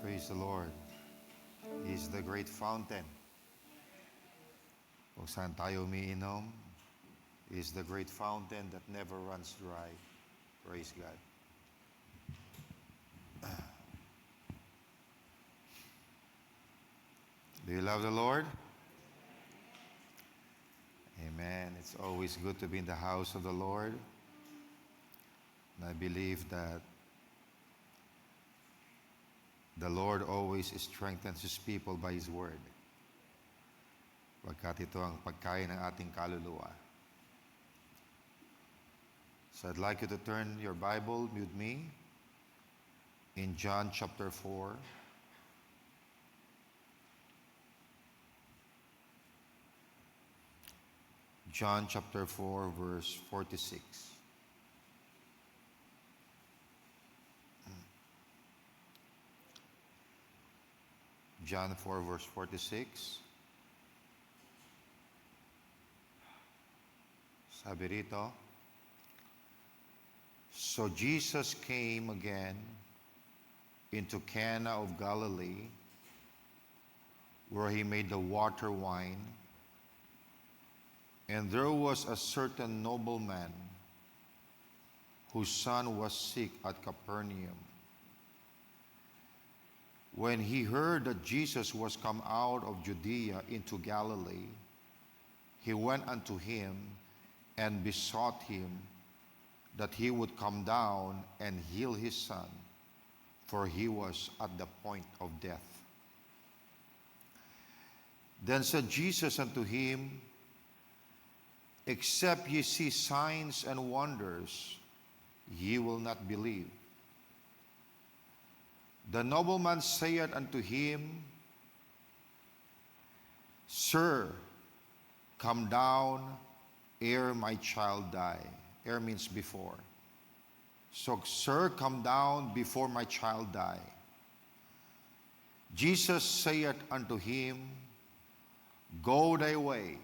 Praise the Lord. He is the great fountain. Kung saan tayo umiinom, He is the great fountain that never runs dry. Praise God. Do you love the Lord? Amen. It's always good to be in the house of the Lord. And I believe that the Lord always strengthens His people by His word. Pagkat ito ang pagkain ng ating kaluluwa. So I'd like you to turn your Bible with me in John chapter 4. John chapter 4, verse 46. John 4, verse 46. Sabi rito, so Jesus came again into Cana of Galilee, where He made the water wine. And there was a certain nobleman whose son was sick at Capernaum. When he heard that Jesus was come out of Judea into Galilee, he went unto him and besought him that he would come down and heal his son, for he was at the point of death. Then said Jesus unto him, except ye see signs and wonders, ye will not believe. The nobleman saith unto him, Sir, come down ere my child die. Ere means before. So, Sir, come down before my child die. Jesus saith unto him, Go thy way,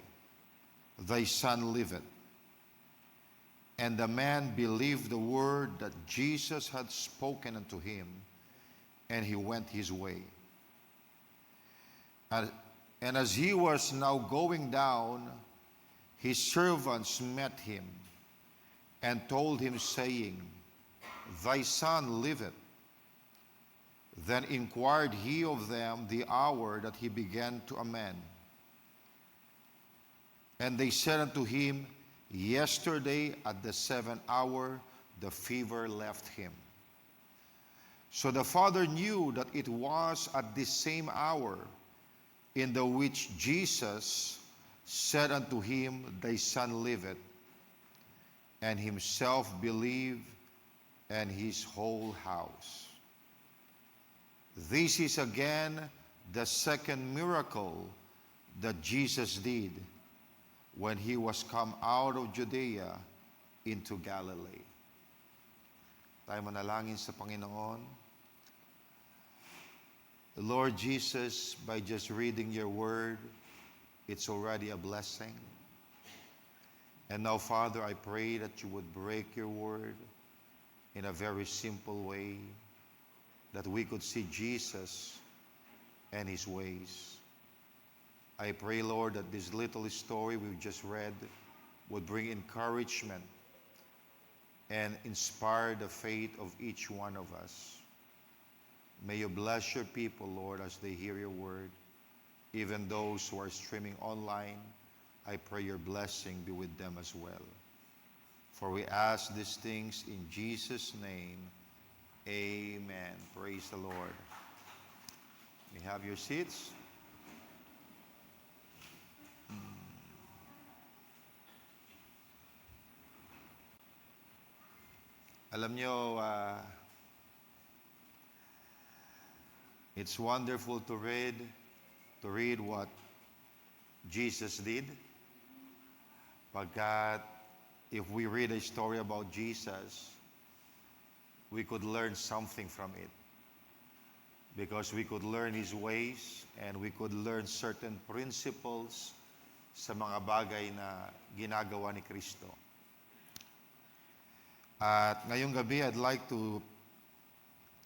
thy son liveth. And the man believed the word that Jesus had spoken unto him, and he went his way. And as he was now going down, his servants met him, and told him, saying, Thy son liveth. Then inquired he of them the hour that he began to amend. And they said unto him, Yesterday at the 7th hour the fever left him. So the father knew that it was at this same hour in the which Jesus said unto him, Thy son liveth, and himself believed, and his whole house. This is again the second miracle that Jesus did when he was come out of Judea into Galilee. Tayo manalangin sa Panginoon. Lord Jesus, by just reading your word, it's already a blessing. And now, Father, I pray that you would break your word in a very simple way, that we could see Jesus and his ways. I pray, Lord, that this little story we've just read would bring encouragement and inspire the faith of each one of us. May you bless your people, Lord, as they hear your word. Even those who are streaming online, I pray your blessing be with them as well. For we ask these things in Jesus' name. Amen. Praise the Lord. You have your seats. Alam nyo, it's wonderful to read what Jesus did. Pagkat if we read a story about Jesus, we could learn something from it. Because we could learn his ways and we could learn certain principles sa mga bagay na ginagawa ni Kristo. At ngayong gabi, I'd like to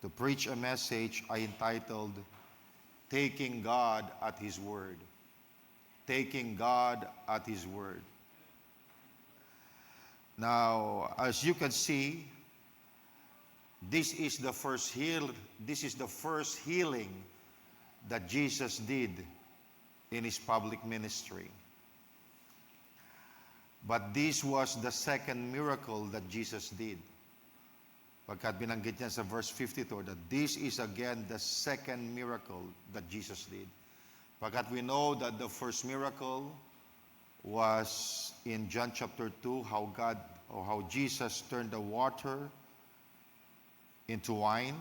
to preach a message I entitled, Taking God at His Word. Taking God at His Word. Now, as you can see, this is the first healing that Jesus did in His public ministry. But this was the second miracle that Jesus did. Pagkat binanggit niya sa verse 52 that this is again the second miracle that Jesus did. Pagkat we know that the first miracle was in John chapter 2, how Jesus turned the water into wine.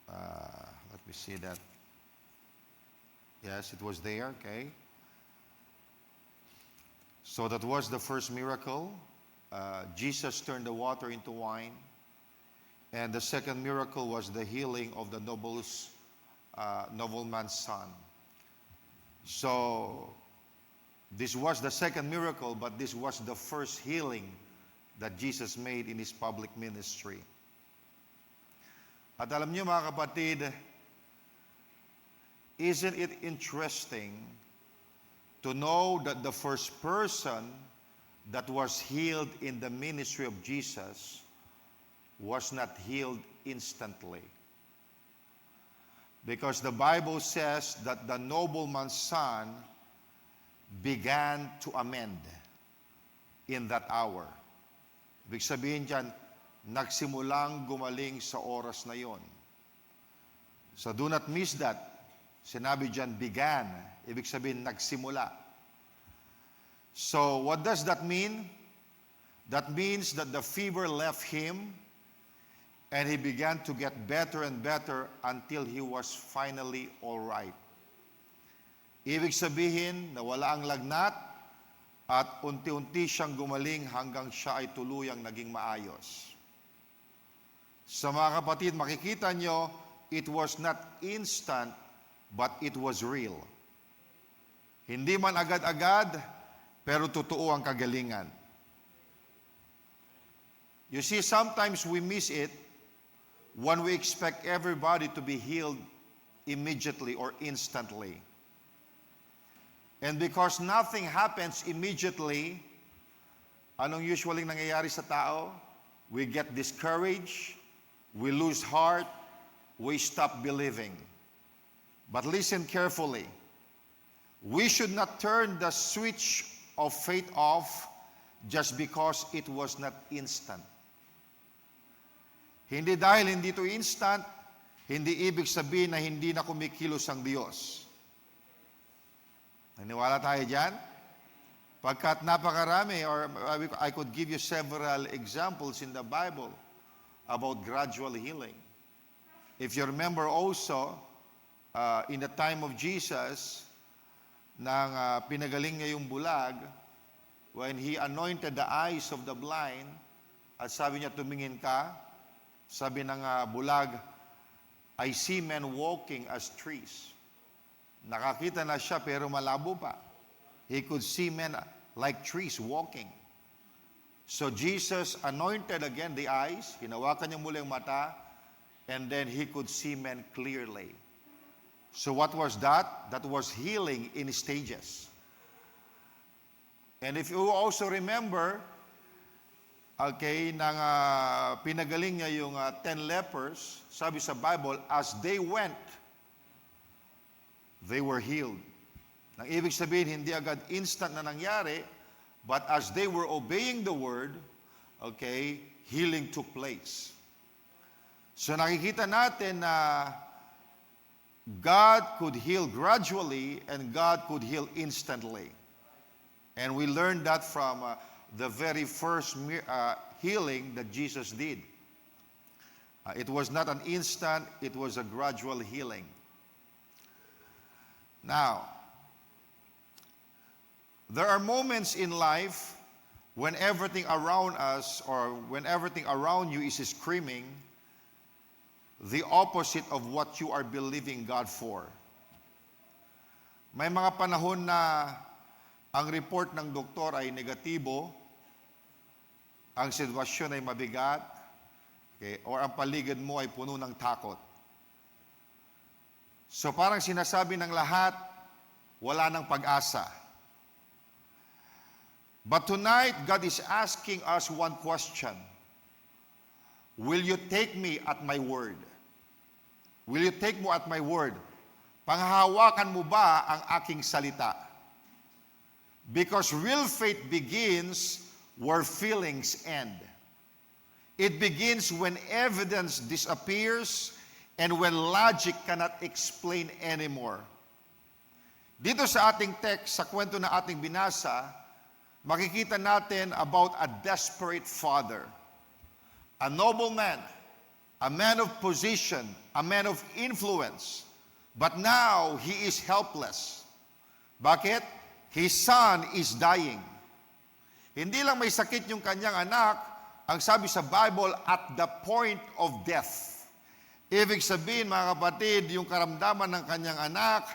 Let me see that. Yes, it was there, okay. So that was the first miracle. Jesus turned the water into wine. And the second miracle was the healing of the nobleman's son. So this was the second miracle, but this was the first healing that Jesus made in His public ministry. At alam niyo mga kapatid, isn't it interesting to know that the first person that was healed in the ministry of Jesus was not healed instantly? Because the Bible says that the nobleman's son began to amend in that hour. Ibig sabihin dyan, nagsimulang gumaling sa oras na yon. So do not miss that. Sinabi dyan, began. Ibig sabihin, nagsimula. So what does that mean? That means that the fever left him and he began to get better and better until he was finally all right. Ibig sabihin, nawala ang lagnat at unti-unti siyang gumaling hanggang siya ay tuluyang naging maayos. Sa mga kapatid, makikita nyo, it was not instant, but it was real. Hindi man agad-agad, pero totoo ang kagalingan. You see, sometimes we miss it when we expect everybody to be healed immediately or instantly. And because nothing happens immediately, anong usually nangyayari sa tao? We get discouraged, we lose heart, we stop believing. But listen carefully. We should not turn the switch of faith off just because it was not instant. Hindi dahil hindi ito instant, hindi ibig sabihin na hindi na kumikilos ang Diyos. Naniwala tayo dyan? Pagkat napakarami, or I could give you several examples in the Bible about gradual healing. If you remember also, in the time of Jesus, nang pinagaling niya yung bulag, when He anointed the eyes of the blind, at sabi niya, tumingin ka, sabi ng bulag, I see men walking as trees. Nakakita na siya pero malabo pa. He could see men like trees walking. So Jesus anointed again the eyes, hinawakan niya muli ang mata, and then he could see men clearly. So what was that? That was healing in stages. And if you also remember, okay, nang pinagaling niya yung 10 lepers, sabi sa Bible, as they went, they were healed. Nang ibig sabihin, hindi agad instant na nangyari, but as they were obeying the word, okay, healing took place. So nakikita natin na God could heal gradually and God could heal instantly. And we learned that from the very first healing that Jesus did. It was not an instant, it was a gradual healing. Now, there are moments in life when everything around us or when everything around you is screaming the opposite of what you are believing God for. May mga panahon na ang report ng doktor ay negatibo ang sitwasyon ay mabigat, okay, or ang paligid mo ay puno ng takot. So parang sinasabi ng lahat, wala ng pag-asa. But tonight, God is asking us one question. Will you take me at my word? Will you take me at my word? Panghahawakan mo ba ang aking salita? Because real faith begins where feelings end. It begins when evidence disappears and when logic cannot explain anymore. Dito sa ating text, sa kwento na ating binasa, makikita natin about a desperate father, a nobleman, a man of position, a man of influence. But now, he is helpless. Bakit? His son is dying. Hindi lang may sakit yung kanyang anak, ang sabi sa Bible, at the point of death. Ibig sabihin, mga kapatid, yung karamdaman ng kanyang anak,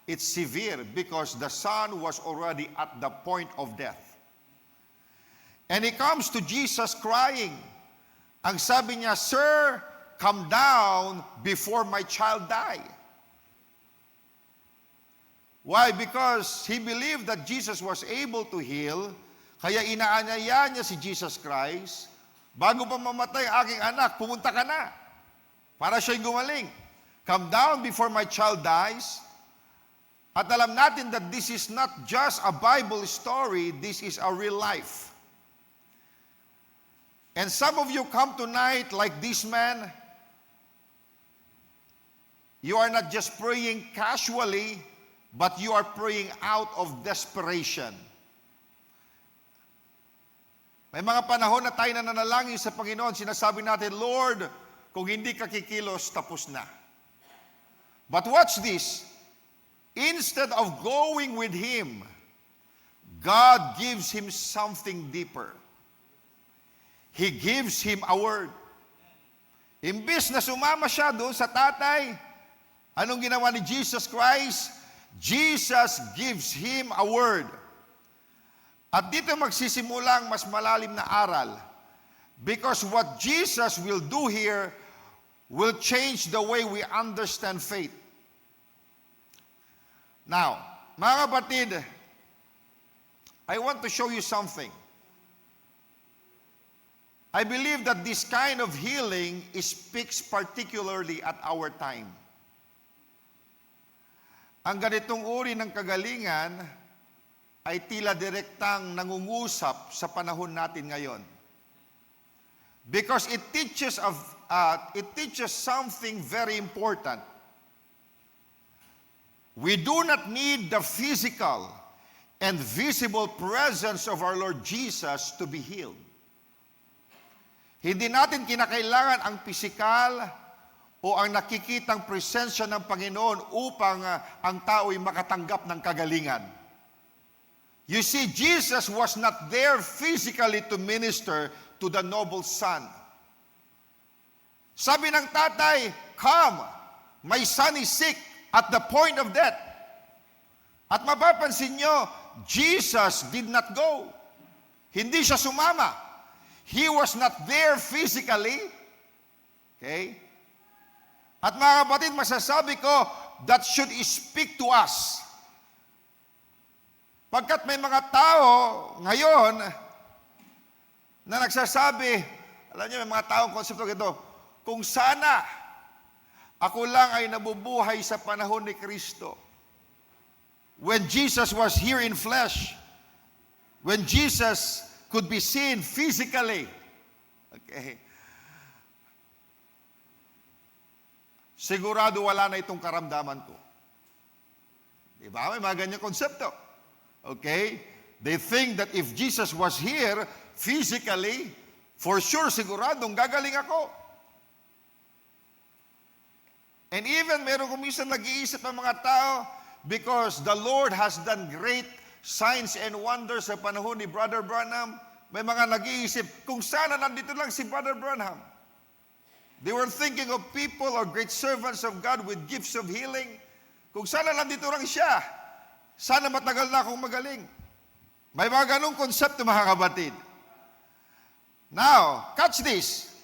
it's severe because the son was already at the point of death. And he comes to Jesus crying. Ang sabi niya, "Sir, come down before my child die." Why? Because he believed that Jesus was able to heal, kaya inaanyaya niya si Jesus Christ, bago pa mamatay ang aking anak, pumunta ka na, para siya'y gumaling. Come down before my child dies. At alam natin that this is not just a Bible story, this is a real life. And some of you come tonight like this man. You are not just praying casually, but you are praying out of desperation. May mga panahon na tayo nananalangin sa Panginoon, sinasabi natin, "Lord, kung hindi ka kikilos, tapos na." But watch this. Instead of going with Him, God gives him something deeper. He gives him a word. Imbis na sumama siya doon sa tatay, anong ginawa ni Jesus Christ? Jesus gives him a word. At dito magsisimula ang mas malalim na aral. Because what Jesus will do here will change the way we understand faith. Now, mga kapatid, I want to show you something. I believe that this kind of healing speaks particularly at our time. Ang ganitong uri ng kagalingan ay tila direktang nangungusap sa panahon natin ngayon. Because it teaches something very important. We do not need the physical and visible presence of our Lord Jesus to be healed. Hindi natin kinakailangan ang pisikal o ang nakikitang presensya ng Panginoon upang ang tao'y makatanggap ng kagalingan. You see, Jesus was not there physically to minister to the noble son. Sabi ng tatay, "Come, my son is sick at the point of death." At mapapansin nyo, Jesus did not go. Hindi siya sumama. He was not there physically. Okay? At mga kapatid, masasabi ko, that should speak to us. Pagkat may mga tao ngayon na nagsasabi, alam niyo, may mga taong konsepto ito, kung sana ako lang ay nabubuhay sa panahon ni Kristo. When Jesus was here in flesh, when Jesus could be seen physically. Okay. Sigurado wala na itong karamdaman ko. Di ba? May mga ganyang konsepto. Okay? They think that if Jesus was here physically, for sure, siguradong gagaling ako. And even meron kuminsan nag-iisip ng mga tao, because the Lord has done great signs and wonders sa panahon ni Brother Branham, may mga nag-iisip, kung sana nandito lang si Brother Branham. They were thinking of people or great servants of God with gifts of healing. Kung sana nandito lang siya, sana matagal na akong magaling. May mga ganong konsepto, mga kapatid. Now, catch this.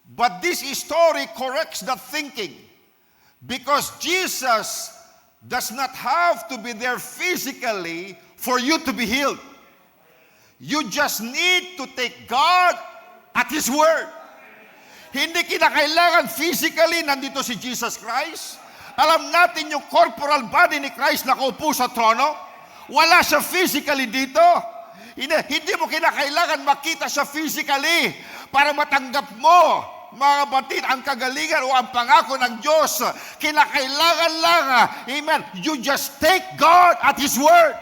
But this story corrects that thinking because Jesus does not have to be there physically for you to be healed. You just need to take God at His word. Hindi kinakailangan physically nandito si Jesus Christ. Alam natin yung corporal body ni Christ nakaupo sa trono. Wala siya physically dito. Hindi mo kinakailangan makita siya physically para matanggap mo, mga kapatid, ang kagalingan o ang pangako ng Diyos. Kinakailangan lang, amen, you just take God at His word.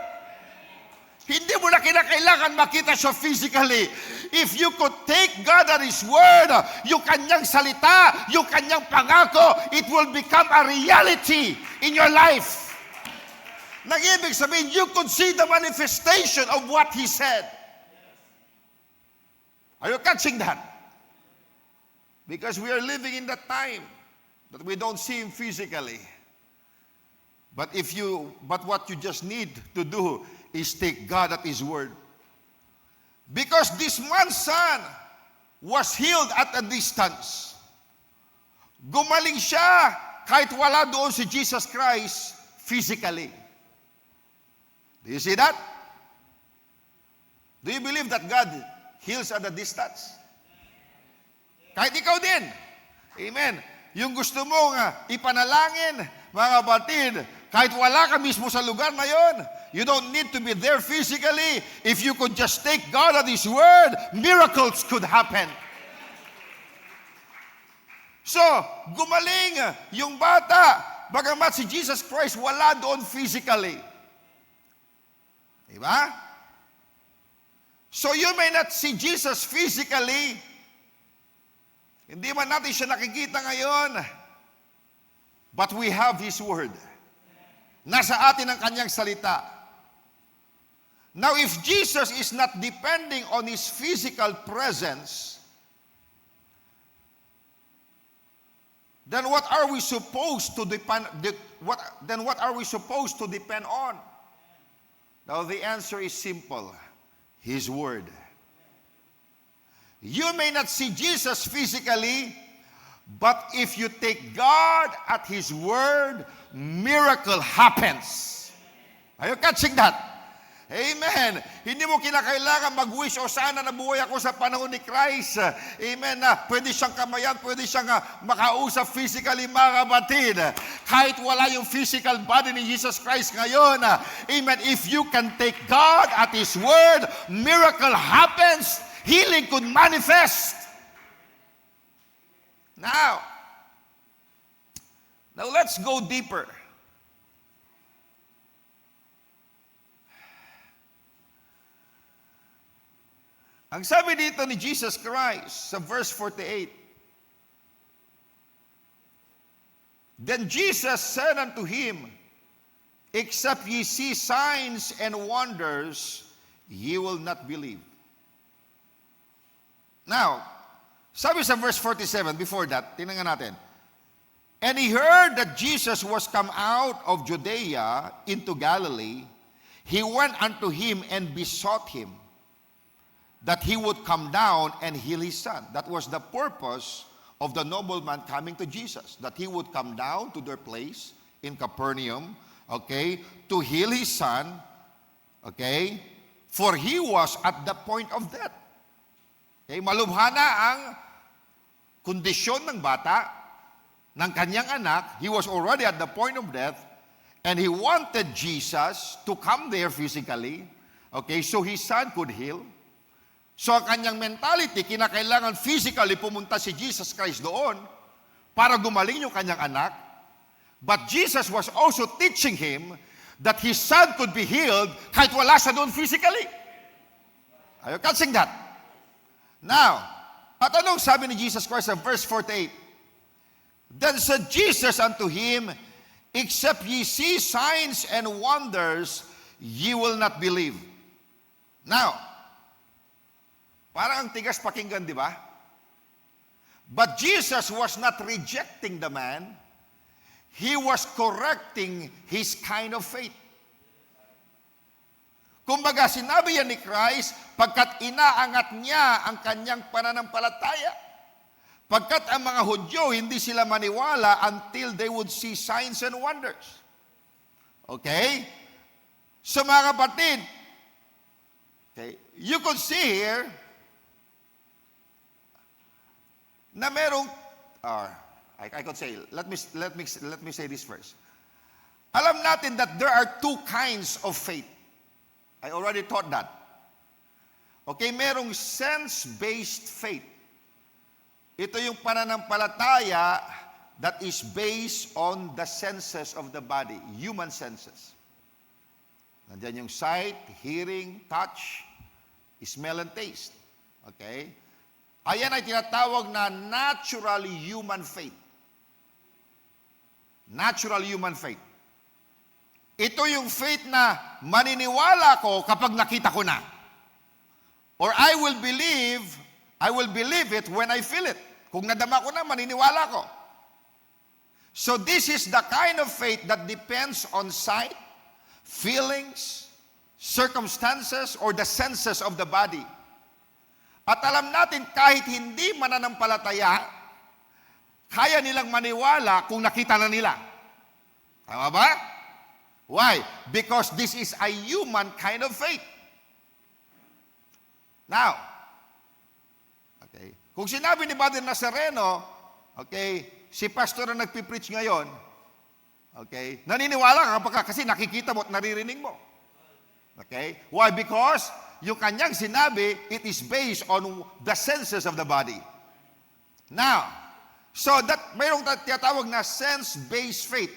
Hindi mo na kinakailangan makita siya physically. If you could take God at His word, yung kanyang salita, yung kanyang pangako, it will become a reality in your life. Nag-ibig sabihin, you could see the manifestation of what He said. Are you catching that? Because we are living in that time that we don't see Him physically. But what you just need to do is take God at His word. Because this man's son was healed at a distance. Gumaling siya kahit wala doon si Jesus Christ physically. Do you see that? Do you believe that God heals at a distance? Kahit ikaw din. Amen. Yung gusto mong ipanalangin, mga kapatid, kahit wala ka mismo sa lugar na yon, you don't need to be there physically. If you could just take God at His word, miracles could happen. So, gumaling yung bata, bagamat si Jesus Christ wala doon physically. Diba? So, you may not see Jesus physically. Hindi man natin siya nakikita ngayon. But we have His word. Nasa atin ang kanyang salita. Now, if Jesus is not depending on His physical presence, then what are we supposed to depend on? Now, the answer is simple. His word. You may not see Jesus physically, but if you take God at His word, miracle happens. Are you catching that? Amen. Hindi mo kinakailangan mag-wish, o sana nabuhay ako sa panahon ni Christ. Amen. Pwede siyang kamayan, pwede siyang makausap physically, mga kapatid. Kahit wala yung physical body ni Jesus Christ ngayon. Amen. If you can take God at His word, miracle happens. Healing could manifest. Now let's go deeper. Ang sabi dito ni Jesus Christ sa verse 48, Then Jesus said unto him, Except ye see signs and wonders, ye will not believe. Now, sabi sa verse 47, before that, tingnan natin. And he heard that Jesus was come out of Judea into Galilee. He went unto him and besought him that he would come down and heal his son. That was the purpose of the nobleman coming to Jesus, that he would come down to their place in Capernaum, okay, to heal his son, okay, for he was at the point of death. Okay, malubhana ang kondisyon ng bata, ng kanyang anak. He was already at the point of death, and he wanted Jesus to come there physically, okay, so his son could heal. So ang kanyang mentality, kinakailangan physically pumunta si Jesus Christ doon para gumaling yung kanyang anak. But Jesus was also teaching him that his son could be healed kahit wala siya doon physically. Are you catching that? Now, at anong sabi ni Jesus Christ sa verse 48? Then said Jesus unto him, Except ye see signs and wonders, ye will not believe. Now, parang ang tigas pakinggan, di ba? But Jesus was not rejecting the man. He was correcting his kind of faith. Kumbaga, sinabi yan ni Christ, pagkat inaangat niya ang kanyang pananampalataya. Pagkat ang mga Hudyo, hindi sila maniwala until they would see signs and wonders. Okay? So mga kapatid, okay, you could see here na merong, I could say, let me say this first. Alam natin that there are two kinds of faith. I already taught that. Okay, merong sense-based faith. Ito yung pananampalataya that is based on the senses of the body, human senses. Nandiyan yung sight, hearing, touch, smell, and taste. Okay? Ayan ay tinatawag na natural human faith. Natural human faith. Ito yung faith na maniniwala ko kapag nakita ko na. Or I will believe it when I feel it. Kung nadama ko na, maniniwala ko. So this is the kind of faith that depends on sight, feelings, circumstances, or the senses of the body. At alam natin, kahit hindi mananampalataya, kaya nilang maniwala kung nakita na nila. Tama ba? Why? Because this is a human kind of faith. Now, okay, kung sinabi ni Brother Nazareno, okay, si pastor na nagpipreach ngayon, okay, naniniwala ka kasi nakikita mo at naririnig mo. Okay? Why? Because yung kanyang sinabi, it is based on the senses of the body. Now, so that mayroong tinatawag na sense-based faith.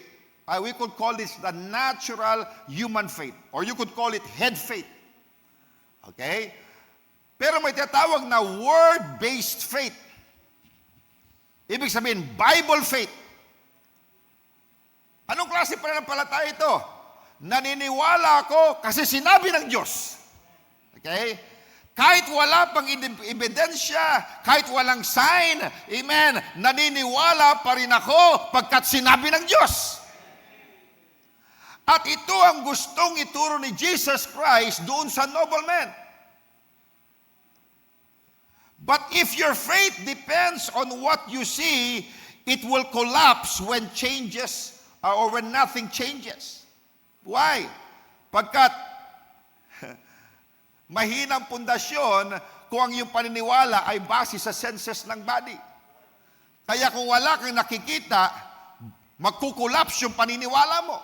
We could call this the natural human faith. Or you could call it head faith. Okay? Pero may tinatawag na word-based faith. Ibig sabihin, Bible faith. Anong klase pananampalataya ito? Naniniwala ako kasi sinabi ng Diyos. Okay? Kahit wala pang ebidensya, kahit walang sign, amen, naniniwala pa rin ako pagkat sinabi ng Diyos. At ito ang gustong ituro ni Jesus Christ doon sa nobleman. But if your faith depends on what you see, it will collapse when changes or when nothing changes. Why? Pagkat mahinang pundasyon kung ang iyong paniniwala ay base sa senses ng body. Kaya kung wala kang nakikita, magkukulaps yung paniniwala mo.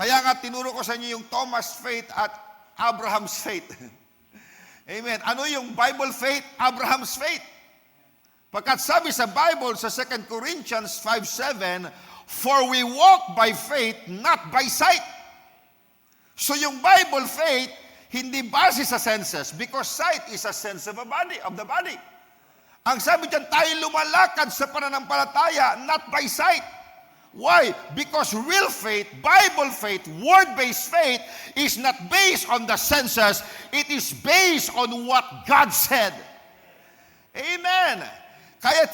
Kaya nga tinuro ko sa inyo yung Thomas faith at Abraham's faith. Amen. Ano yung Bible faith? Abraham's faith. Pagkat sabi sa Bible sa 2 Corinthians 5:7, for we walk by faith, not by sight. So yung Bible faith, hindi base sa senses because sight is a sense of the body. Ang sabi dyan, tayo lumalakad sa pananampalataya, not by sight. Why? Because real faith, Bible faith, word-based faith is not based on the senses. It is based on what God said. Amen. Kahit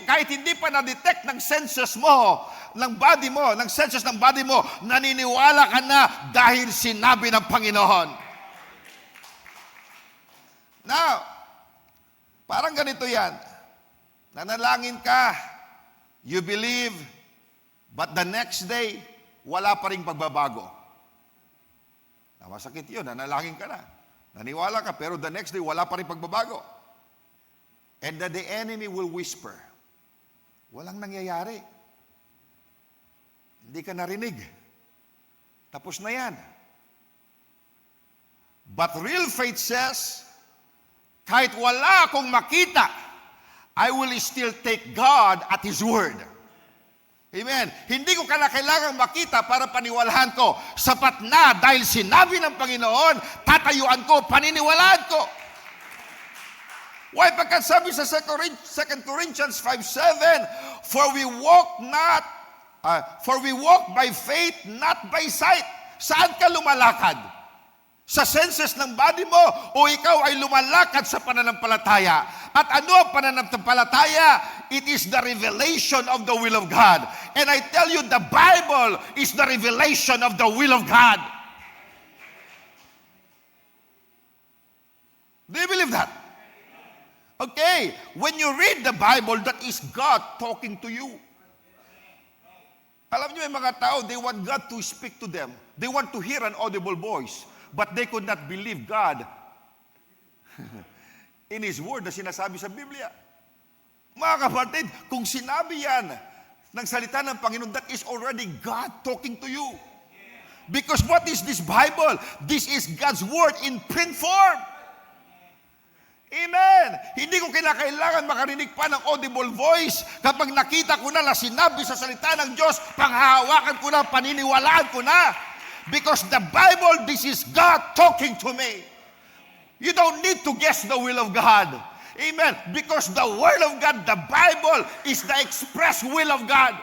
kahit hindi pa na-detect ng senses mo, ng body mo, ng senses ng body mo, naniniwala ka na dahil sinabi ng Panginoon. Now, parang ganito yan. Nanalangin ka, you believe, but the next day, wala pa ring pagbabago. Masakit yun, nanalangin ka na. Naniwala ka, pero the next day, wala pa ring pagbabago. And that the enemy will whisper, walang nangyayari. Hindi ka narinig. Tapos na yan. But real faith says, kahit wala akong makita, I will still take God at His word. Amen. Hindi ko kailangang makita para paniwalaan ko. Sapat na dahil sinabi ng Panginoon, tatayuan ko, paniniwalaan ko. Why? Pagkat sabi sa 2 Corinthians 5:7, for we walk by faith, not by sight. Saan ka lumalakad? Sa senses ng body mo o ikaw ay lumalakad sa pananampalataya? At ano ang pananampalataya? it is the revelation of the will of God. And I tell you, the Bible is the revelation of the will of God. Do you believe that? Okay, when you read the Bible, that is God talking to you. Alam niyo, may mga tao, they want God to speak to them. They want to hear an audible voice. But they could not believe God in His Word na sinasabi sa Biblia. Mga kapatid, kung sinabi yan ng salita ng Panginoon, that is already God talking to you. Because what is this Bible? This is God's Word in print form. Amen. Hindi ko kinakailangan makarinig pa ng audible voice. Kapag nakita ko na sinabi sa salita ng Diyos, panghahawakan ko na, paniniwalaan ko na. Because the Bible, this is God talking to me. You don't need to guess the will of God. Amen. Because the Word of God, the Bible, is the express will of God.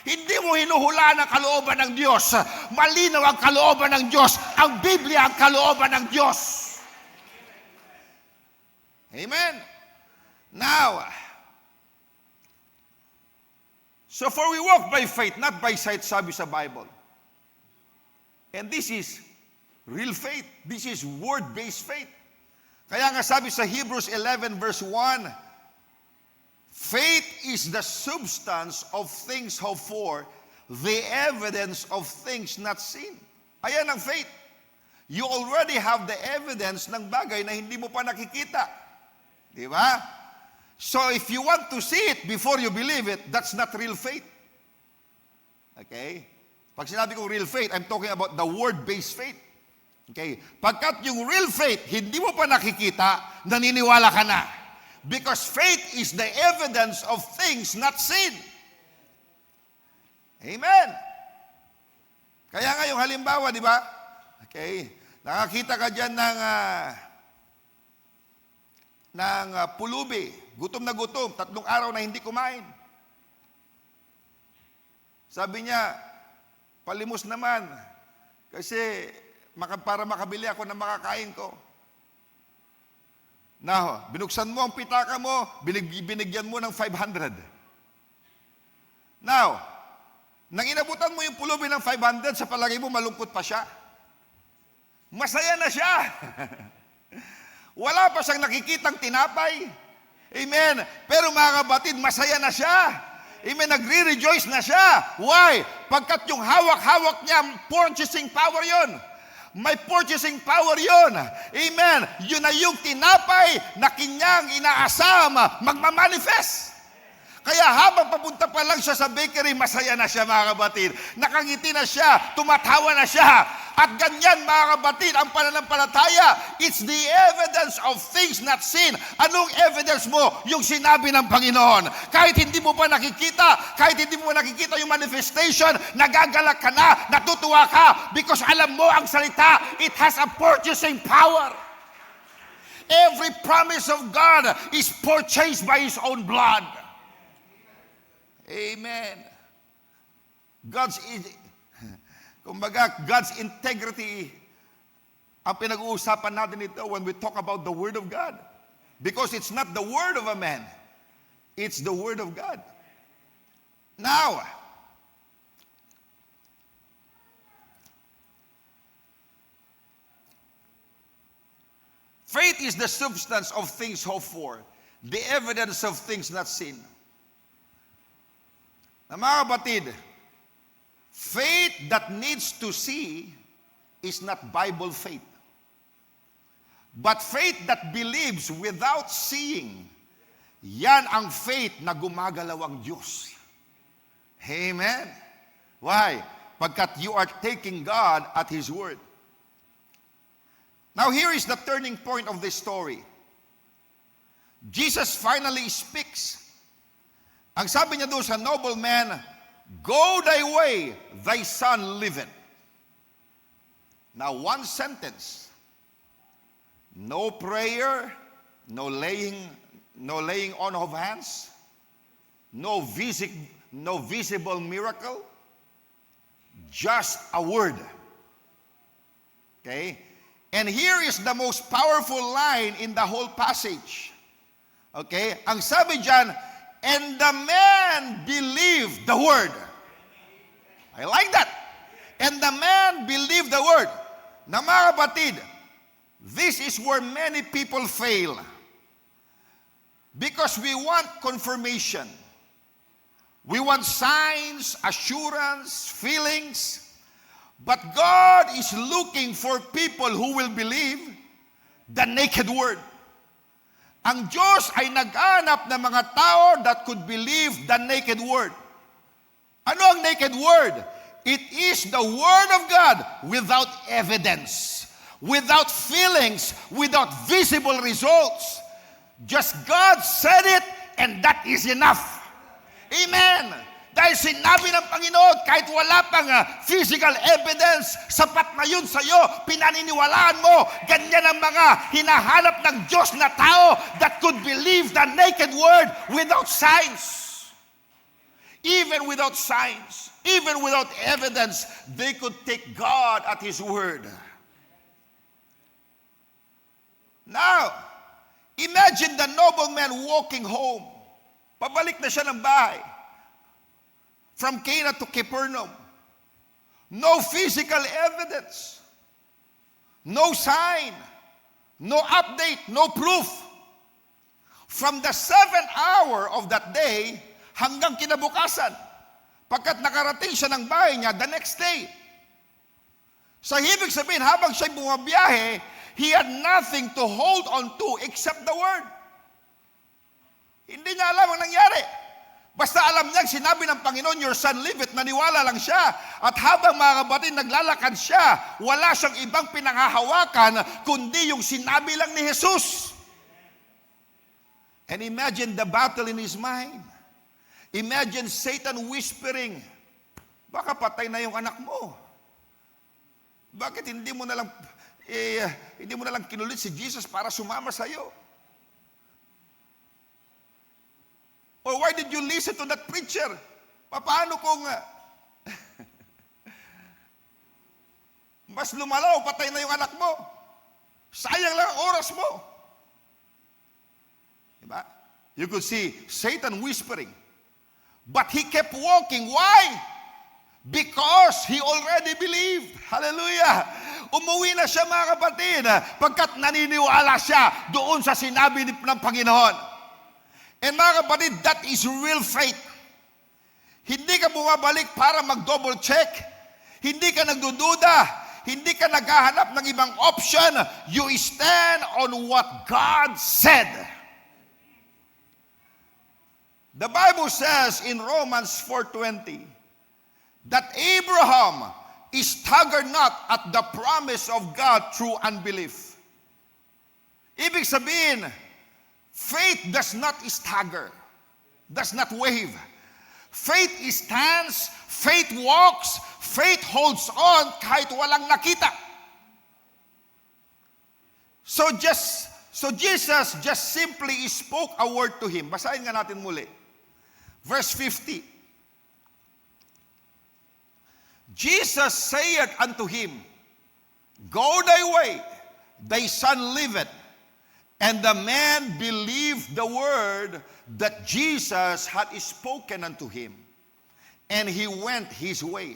Hindi mo hinuhulaan ang kalooban ng Diyos. Malinaw ang kalooban ng Diyos. Ang Biblia ang kalooban ng Diyos. Amen. Now, so for we walk by faith, not by sight, sabi sa Bible. And this is real faith. This is word-based faith. Kaya nga sabi sa Hebrews 11 verse 1, faith is the substance of things hoped for, the evidence of things not seen. Ayan ang faith. You already have the evidence ng bagay na hindi mo pa nakikita. Di ba? So if you want to see it before you believe it, that's not real faith. Okay? Pag sinabi kong real faith, I'm talking about the word-based faith. Okay? Pagkat yung real faith, hindi mo pa nakikita, naniniwala ka na. Because faith is the evidence of things not seen. Amen. Kaya nga yung halimbawa, di ba? Okay. Nakakita ka dyan ng pulubi. Gutom na gutom. 3 araw na hindi kumain. Sabi niya, palimos naman. Kasi para makabili ako ng makakain ko. Now, binuksan mo ang pitaka mo, binigyan mo ng 500. Now, nang inabutan mo yung pulubi ng 500, sa palagay mo malungkot pa siya. Masaya na siya. Wala pa siyang nakikitang tinapay. Amen. Pero mga kapatid, masaya na siya. Amen. Nagre-rejoice na siya. Why? Pagkat yung hawak-hawak niya, purchasing power yon. May purchasing power yon. Amen. Yun na yung tinapay na kanyang inaasam magmamanifest. Kaya habang papunta pa lang siya sa bakery, masaya na siya mga kapatid. Nakangiti na siya, tumatawa na siya. At ganyan mga kapatid, ang pananampalataya, it's the evidence of things not seen. Anong evidence mo? Yung sinabi ng Panginoon. Kahit hindi mo pa nakikita, kahit hindi mo nakikita yung manifestation, nagagalak ka na, natutuwa ka, because alam mo ang salita, it has a purchasing power. Every promise of God is purchased by His own blood. Amen. God's integrity ang pinag-uusapan natin ito when we talk about the Word of God. Because it's not the word of a man. It's the Word of God. Now, faith is the substance of things hoped for, the evidence of things not seen. Na mga kapatid, faith that needs to see is not Bible faith. But faith that believes without seeing, yan ang faith na gumagalaw ang Diyos. Amen? Why? Pagkat you are taking God at His word. Now here is the turning point of this story. Jesus finally speaks. Ang sabi niya doon sa nobleman, go thy way, thy son liveth. Now, one sentence. No prayer, no laying on of hands, no visible miracle, just a word. Okay? And here is the most powerful line in the whole passage. Okay? Ang sabi diyan, And the man believed the word. I like that. And the man believed the word. Na mga kapatid, this is where many people fail. Because we want confirmation. We want signs, assurance, feelings. But God is looking for people who will believe the naked word. Ang Diyos ay nag-hanap ng mga tao that could believe the naked word. Ano ang naked word? It is the word of God without evidence, without feelings, without visible results. Just God said it, and that is enough. Amen. Dahil sinabi ng Panginoon, kahit wala pang physical evidence, sapat na yun sa'yo, pinaniniwalaan mo, ganyan ang mga hinahanap ng Diyos na tao that could believe the naked word without signs. Even without signs, even without evidence, they could take God at His word. Now, imagine the nobleman walking home. Pabalik na siya ng bahay. From Cana to Capernaum. No physical evidence. No sign. No update. No proof. From the 7th hour of that day hanggang kinabukasan. Pagkat nakarating siya ng bahay niya the next day. So ibig sabihin, habang siya bumabiyahe, he had nothing to hold on to except the word. Hindi niya alam ang nangyari. Basta alam niya, sinabi ng Panginoon, your son liveth, naniwala lang siya. At habang mga kapatid, naglalakad siya, wala siyang ibang pinanghahawakan, kundi yung sinabi lang ni Jesus. And imagine the battle in his mind. Imagine Satan whispering, baka patay na yung anak mo. Bakit hindi mo na lang kinulit si Jesus para sumama sa iyo? Or why did you listen to that preacher? Paano kung mas lumalaw, patay na yung anak mo? Sayang lang ang oras mo. Diba? You could see Satan whispering. But he kept walking. Why? Because he already believed. Hallelujah. Umuwi na siya, mga kapatid, pagkat naniniwala siya doon sa sinabi ng Panginoon. And mga kapatid, that is real faith. Hindi ka bumabalik para mag-double check. Hindi ka nagdududa. Hindi ka naghahanap ng ibang option. You stand on what God said. The Bible says in Romans 4:20 that Abraham staggered not at the promise of God through unbelief. Ibig sabihin, faith does not stagger, does not wave. Faith stands, faith walks, faith holds on kahit walang nakita. So Jesus just simply spoke a word to him. Basahin nga natin muli. Verse 50. Jesus said unto him, Go thy way, thy son liveth. And the man believed the word that Jesus had spoken unto him. And he went his way.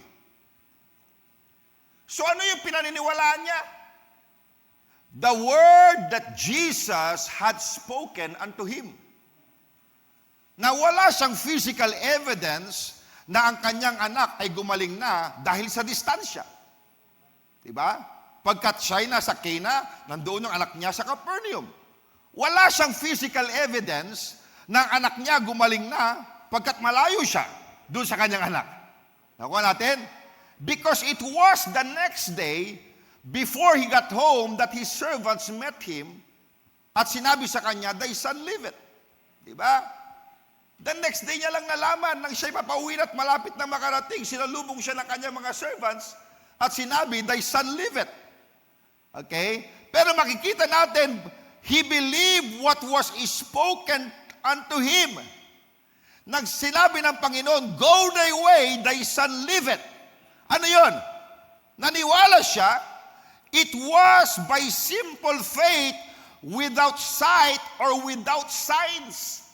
So ano yung pinaniniwalaan niya? The word that Jesus had spoken unto him. Na wala siyang physical evidence na ang kanyang anak ay gumaling na dahil sa distansya. Diba? Pagkat siya'y nasa Cana, nandoon ang anak niya sa Capernaum. Wala siyang physical evidence na ang anak niya gumaling na pagkat malayo siya doon sa kanyang anak. Nakuha natin? Because it was the next day before he got home that his servants met him at sinabi sa kanya, thy son liveth. Diba? The next day niya lang nalaman nang siya'y papauwi at malapit na makarating, sinalubong siya ng kanyang mga servants at sinabi, thy son liveth. Okay? Pero makikita natin, he believed what was spoken unto him. Nagsinabi ng Panginoon, Go thy way, thy son liveth. Ano yon? Naniwala siya, it was by simple faith without sight or without signs.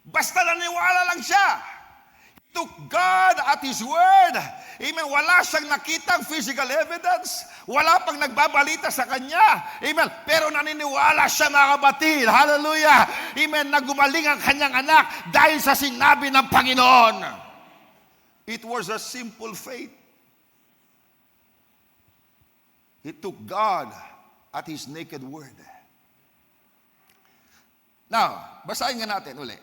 Basta naniwala lang siya. He took God at His word. Amen. Wala siyang nakitang physical evidence. Wala pang nagbabalita sa kanya. Amen. Pero naniniwala siya, mga kapatid. Hallelujah. Amen. Nagumaling ang kanyang anak dahil sa sinabi ng Panginoon. It was a simple faith. He took God at His naked word. Now, basahin nga natin uli.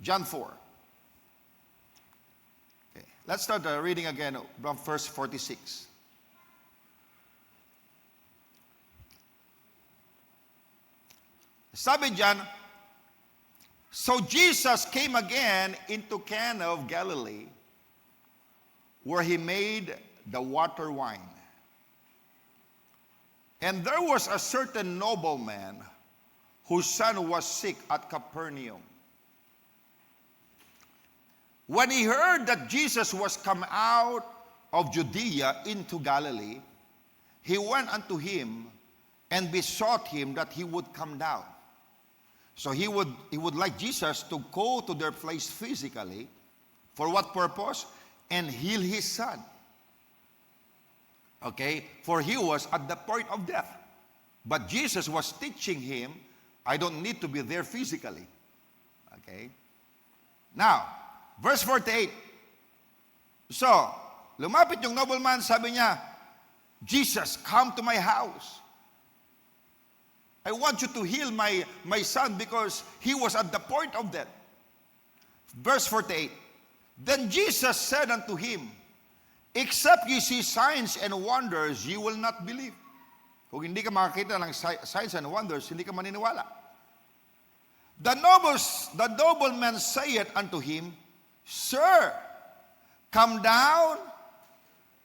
John 4. Okay. Let's start reading again from verse 46. Sabi diyan, so Jesus came again into Cana of Galilee, where He made the water wine. And there was a certain nobleman whose son was sick at Capernaum. When he heard that Jesus was come out of Judea into Galilee, he went unto him and besought him that he would come down. So he would like Jesus to go to their place physically. For what purpose? And heal his son. Okay? For he was at the point of death. But Jesus was teaching him, I don't need to be there physically. Okay? Now, verse 48. So, lumapit yung nobleman, sabi niya, Jesus, come to my house. I want you to heal my son because he was at the point of death. Verse 48. Then Jesus said unto him, except ye see signs and wonders, ye will not believe. Kung hindi ka makakita ng signs and wonders, hindi ka maniniwala. The nobleman saith unto him, Sir, come down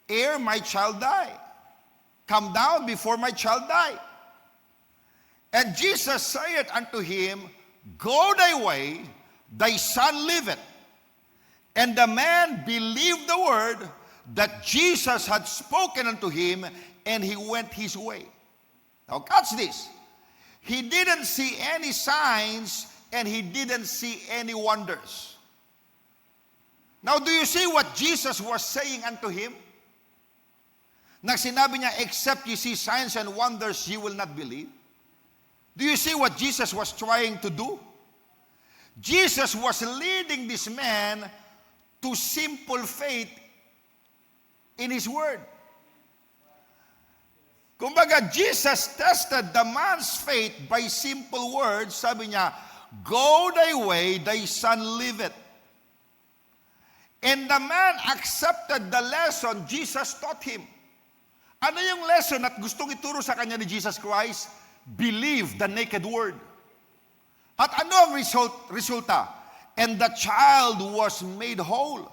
ere my child die. Come down before my child die. And Jesus saith unto him, Go thy way, thy son liveth. And the man believed the word that Jesus had spoken unto him, and he went his way. Now catch this. He didn't see any signs, and he didn't see any wonders. Now, do you see what Jesus was saying unto him? Na sinabi niya, except you see signs and wonders, you will not believe. Do you see what Jesus was trying to do? Jesus was leading this man to simple faith in His word. Kumbaga, Jesus tested the man's faith by simple words. Sabi niya, Go thy way, thy son liveth. And the man accepted the lesson Jesus taught him. Ano yung lesson at gustong ituro sa kanya ni Jesus Christ? Believe the naked word. At ano ang resulta? And the child was made whole.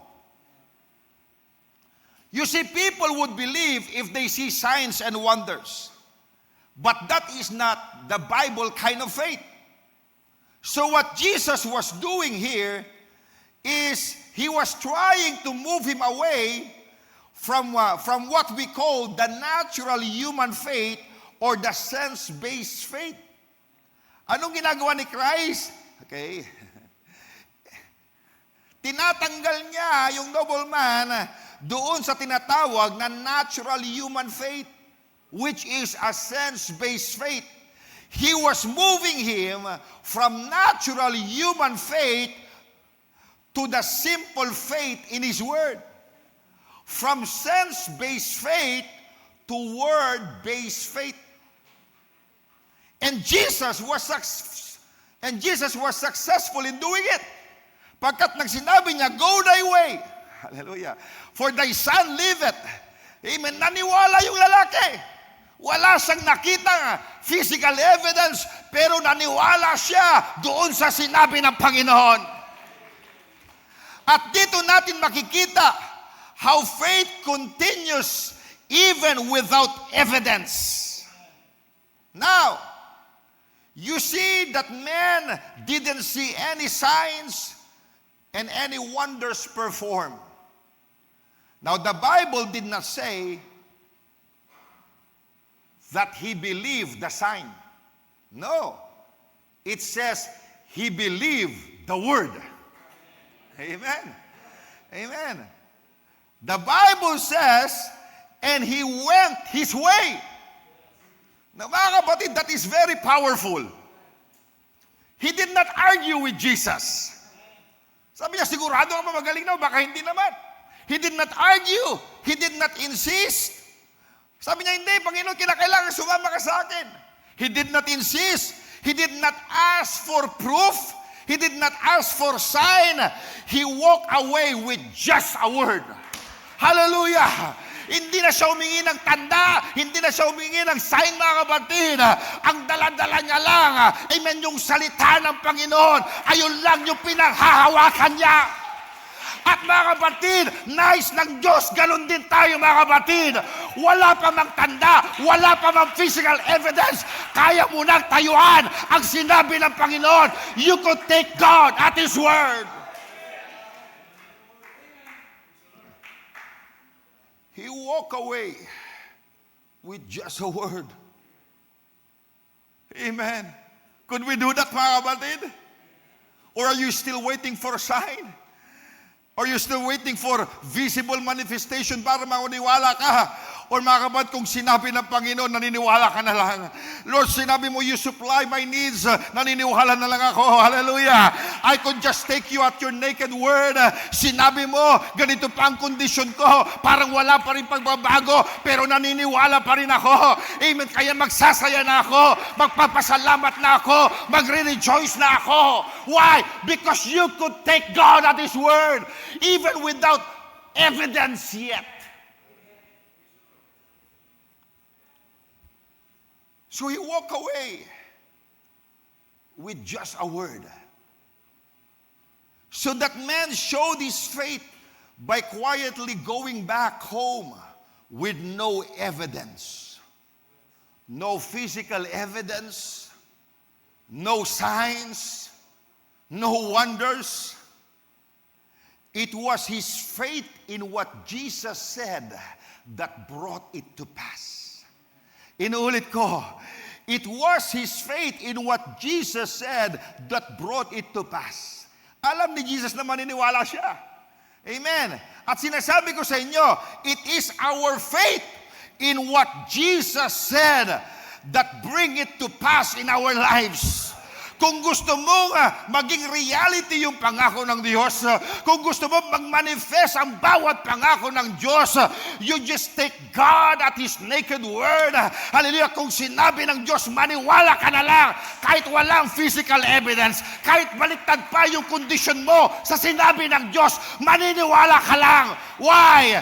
You see, people would believe if they see signs and wonders. But that is not the Bible kind of faith. So what Jesus was doing here is He was trying to move him away from what we call the natural human faith or the sense-based faith. Anong ginagawa ni Christ? Okay. Tinatanggal niya yung nobleman doon sa tinatawag na natural human faith, which is a sense-based faith. He was moving him from natural human faith to the simple faith in His word. From sense-based faith to word-based faith. And Jesus was successful in doing it. Pagkat nagsinabi niya, Go thy way. Hallelujah. For thy son liveth. Amen. Naniwala yung lalaki. Wala siyang nakita physical evidence, pero naniwala siya doon sa sinabi ng Panginoon. At dito natin makikita how faith continues even without evidence. Now, you see that men didn't see any signs and any wonders performed. Now, the Bible did not say that he believed the sign. No. It says, he believed the word. Amen. Amen. The Bible says, and he went his way. Now, mga kapatid, that is very powerful. He did not argue with Jesus. Sabi niya, sigurado ka ba magaling na? Baka hindi naman. He did not argue. He did not insist. Sabi niya, hindi, Panginoon, kinakailangan sumama ka sa akin. He did not insist. He did not ask for proof. He did not ask for sign. He walked away with just a word. Hallelujah! Hindi na siya humingi ng tanda, hindi na siya humingi ng sign, mga kapatid. Ang dala-dala niya lang, amen, yung salita ng Panginoon, ayun lang yung pinaghahawakan niya. At mga kapatid, nais ng Diyos, ganun din tayo, mga kapatid. Wala pa mang tanda, wala pa mang physical evidence, kaya mo nang tayuan ang sinabi ng Panginoon. You could take God at His word. He walked away with just a word. Amen. Could we do that, mga kapatid? Or are you still waiting for a sign? Are you still waiting for visible manifestation para maniwala ka? Or mga kapatid, kung sinabi ng Panginoon, naniniwala ka na lang. Lord, sinabi mo, you supply my needs. Naniniwala na lang ako. Hallelujah. I could just take you at your naked word. Sinabi mo, ganito pa ang kondisyon ko. Parang wala pa rin pagbabago, pero naniniwala pa rin ako. Amen. Kaya magsasaya na ako. Magpapasalamat na ako. Magre-rejoice na ako. Why? Because you could take God at His word, even without evidence yet. So he walked away with just a word. So that man showed his faith by quietly going back home with no evidence. No physical evidence, no signs, no wonders. It was his faith in what Jesus said that brought it to pass. Inuulit ko, it was his faith in what Jesus said that brought it to pass. Alam ni Jesus na maniniwala siya. Amen. At sinasabi ko sa inyo, it is our faith in what Jesus said that bring it to pass in our lives. Kung gusto mong maging reality yung pangako ng Diyos, kung gusto mong mag-manifest ang bawat pangako ng Diyos, you just take God at His naked word. Hallelujah. Kung sinabi ng Diyos, maniwala ka na lang, kahit walang physical evidence, kahit baliktad pa yung kondisyon mo sa sinabi ng Diyos, maniniwala ka lang. Why?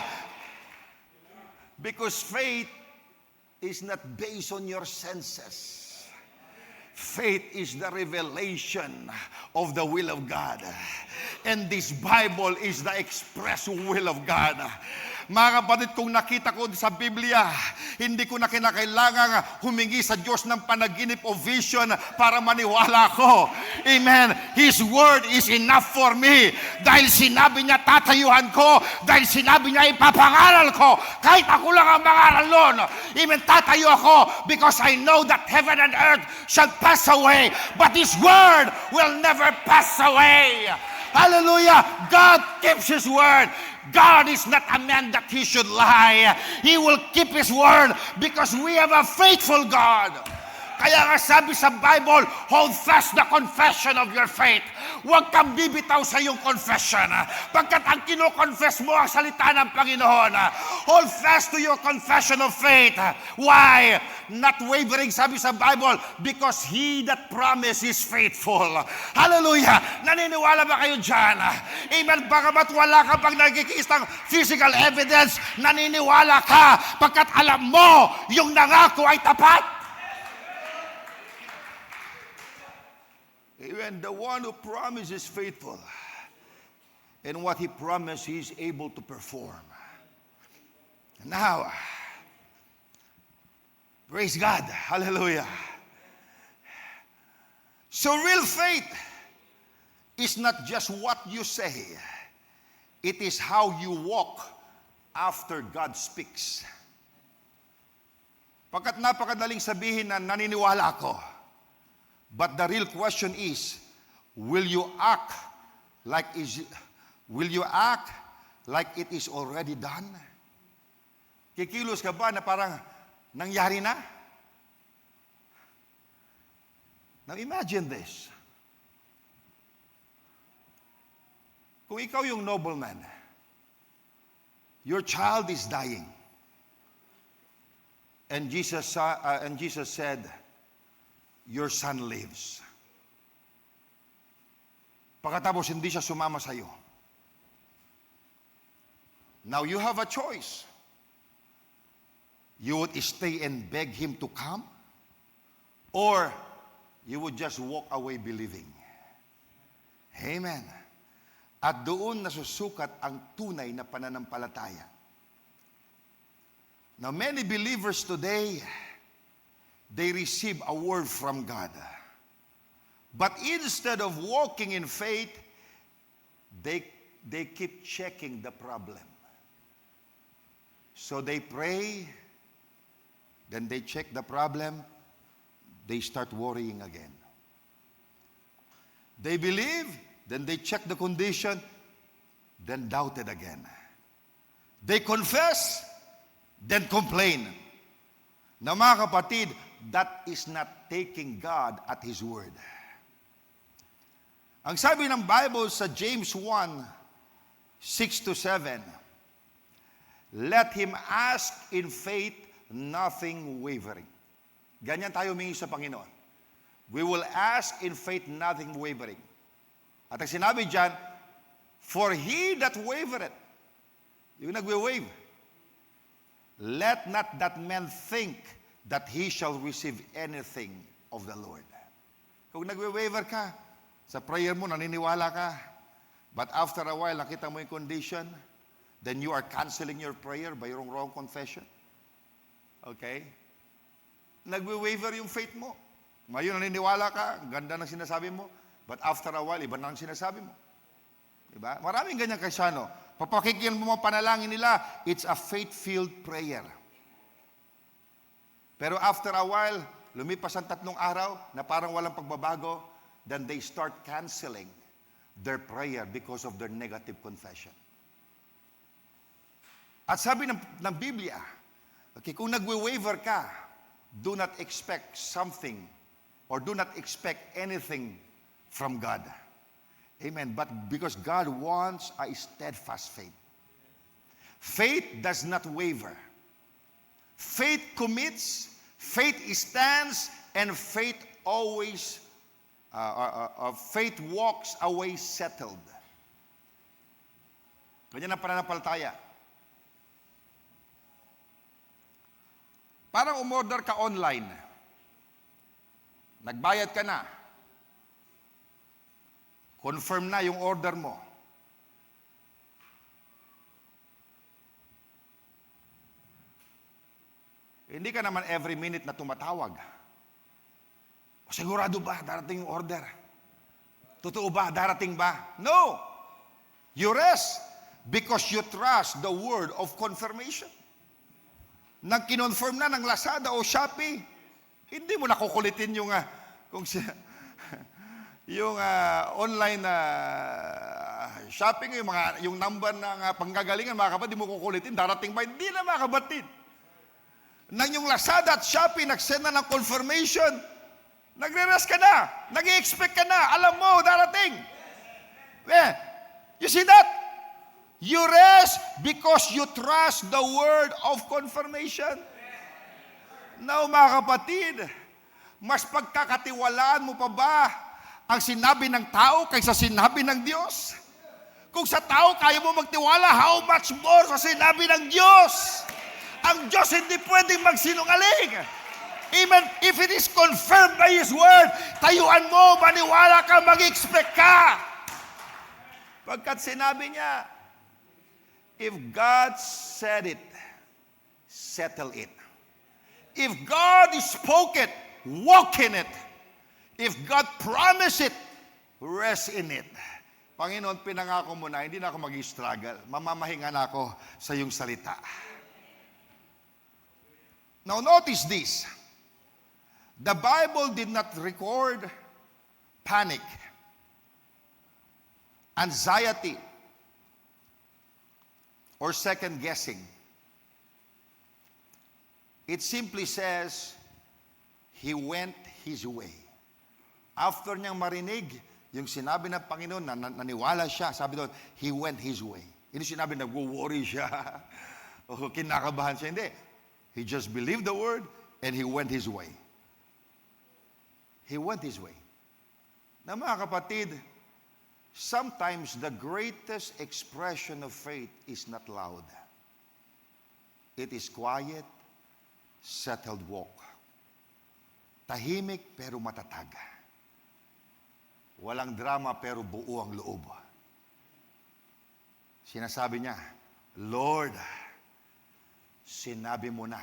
Because faith is not based on your senses. Faith is the revelation of the will of God. And this Bible is the express will of God. Mga kapatid, kung nakita ko sa Biblia, hindi ko na kinakailangan humingi sa Diyos ng panaginip o vision para maniwala ko. Amen. His word is enough for me. Dahil sinabi niya, tatayuhan ko. Dahil sinabi niya, ipapangaral ko. Kahit ako lang ang mangaral nun. Amen. Tatayo ako because I know that heaven and earth shall pass away, but His word will never pass away. Hallelujah. God keeps His word. God is not a man that He should lie. He will keep His word because we have a faithful God. Kaya nga sabi sa Bible, hold fast the confession of your faith. Huwag kang bibitaw sa iyong confession. Pagkat ang kino-confess mo ang salita ng Panginoon. Hold fast to your confession of faith. Why? Not wavering, sabi sa Bible, because He that promised is faithful. Hallelujah! Naniniwala ba kayo dyan? Amen. Bagamat wala ka pang nagkikistang physical evidence, naniniwala ka pagkat alam mo yung nangako ay tapat. Amen. The one who promised is faithful. And what He promised, He is able to perform. Now, praise God. Hallelujah. So real faith is not just what you say. It is how you walk after God speaks. Pagkat napakadaling sabihin na naniniwala ako. But the real question is, will you act like it is already done? Kikilos ka ba na parang nangyari na? Now imagine this. Kung ikaw yung nobleman, your child is dying. And Jesus said, your son lives. Pagkatapos hindi siya sumama sa iyo. Now you have a choice. You would stay and beg him to come, or you would just walk away believing. Amen. At doon nasusukat ang tunay na pananampalataya. Now many believers today, they receive a word from God. But instead of walking in faith, they keep checking the problem. So they pray, then they check the problem, they start worrying again. They believe, then they check the condition, then doubt it again. They confess, then complain. Na mga kapatid, that is not taking God at His word. Ang sabi ng Bible sa James 1:6-7, let him ask in faith, nothing wavering. Ganyan tayo humingi sa Panginoon. We will ask in faith, nothing wavering. At ang sinabi dyan, for he that wavereth, yung nagwe-wave, let not that man think that he shall receive anything of the Lord. Kung nagwe-waver ka, sa prayer mo, naniniwala ka, but after a while, nakita mo yung condition, then you are canceling your prayer by your wrong confession. Okay? Nagwe-waver yung faith mo. Ngayon, naniniwala ka, ganda ng sinasabi mo, but after a while, iba na ang sinasabi mo. Diba? Maraming ganyan kasyano. Papakikyan mo mga panalangin nila, it's a faith-filled prayer. Pero after a while, lumipas ang 3 araw na parang walang pagbabago, then they start canceling their prayer because of their negative confession. At sabi ng Biblia, okay, kung nagwe-waver ka, do not expect something or do not expect anything from God. Amen. But because God wants a steadfast faith. Faith does not waver. Faith commits, faith stands, and faith always faith walks away settled. Ganyan ang pananampalataya. Parang umorder ka online. Nagbayad ka na. Confirm na yung order mo. Hindi ka naman every minute na tumatawag. O sigurado ba darating yung order? Totoo ba? Darating ba? No! You rest because you trust the word of confirmation. Nang kinonfirm na ng Lazada o Shopee, hindi mo nakukulitin yung online shopping, yung number ng panggagalingan, mga kapatid, di mo kukulitin, darating ba? Hindi na, mga kapatid. Nang yung Lazada at Shopee nagsend na ng confirmation, nagre-rest ka na, nag-i-expect ka na, alam mo, darating. You see that? You rest because you trust the word of confirmation. Now, mga kapatid, mas pagkakatiwalaan mo pa ba ang sinabi ng tao kaysa sinabi ng Diyos? Kung sa tao kaya mo magtiwala, how much more sa sinabi ng Diyos? Ang Diyos hindi pwedeng magsinungaling. Even if it is confirmed by His word, tayuan mo, maniwala ka, mag-expect ka. Pagkat sinabi niya, if God said it, settle it. If God spoke it, walk in it. If God promised it, rest in it. Panginoon, pinangako mo na, hindi na ako mag-struggle. Mamamahinga na ako sa iyong salita. Now notice this. The Bible did not record panic, anxiety, or second guessing. It simply says, He went His way. After niyang marinig, yung sinabi ng Panginoon, naniwala siya, sabi doon, He went His way. Hindi sinabi, nag-worry siya, o kinakabahan siya. Hindi. He just believed the word, and He went His way. He went His way. Na mga kapatid, sometimes the greatest expression of faith is not loud. It is quiet, settled walk. Tahimik pero matatag. Walang drama pero buo ang loob. Sinasabi niya, Lord, sinabi mo na,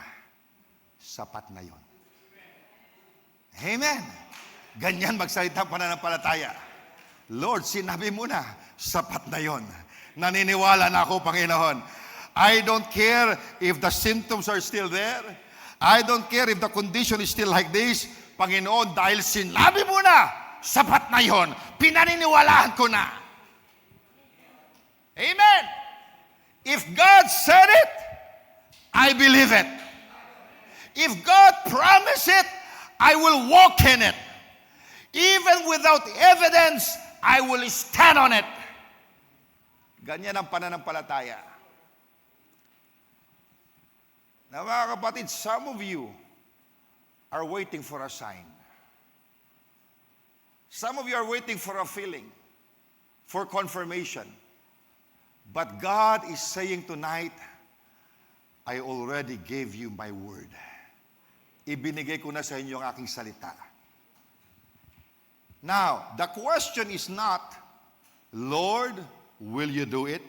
sapat na yon. Amen. Ganyan magsalita ang pananampalataya. Lord, sinabi mo na, sapat na yon. Naniniwala na ako, Panginoon. I don't care if the symptoms are still there. I don't care if the condition is still like this. Panginoon, dahil sinabi mo na, sapat na yon. Pinaniniwalaan ko na. Amen. If God said it, I believe it. If God promised it, I will walk in it. Even without evidence, I will stand on it. Ganyan ang pananampalataya. Na mga kapatid, some of you are waiting for a sign. Some of you are waiting for a feeling, for confirmation. But God is saying tonight, I already gave you my word. Ibinigay ko na sa inyo ang aking salita. Now, the question is not, Lord, will you do it?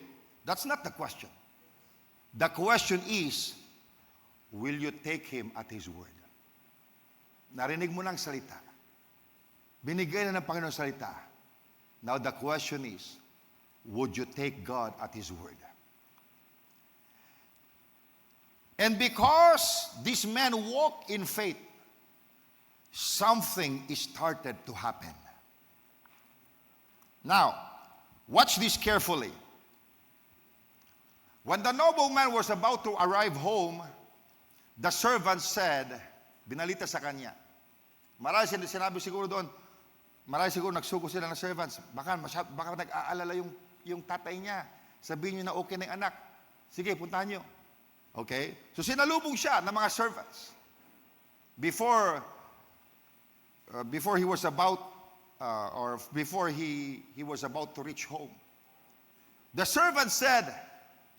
That's not the question. The question is, will you take Him at His word? Narinig mo ng salita. Binigay na ng Panginoon salita. Now the question is, would you take God at His word? And because this man walked in faith, something started to happen. Now, watch this carefully. When the nobleman was about to arrive home, the servant said, binalita sa kanya, marami sinabi siguro doon, marami siguro nagsuko sila ng servants, baka nag-aalala yung tatay niya, sabihin niyo na okay na yung anak, sige, puntahan niyo. Okay? So sinalubong siya ng mga servants before he was about he was about to reach home. The servant said,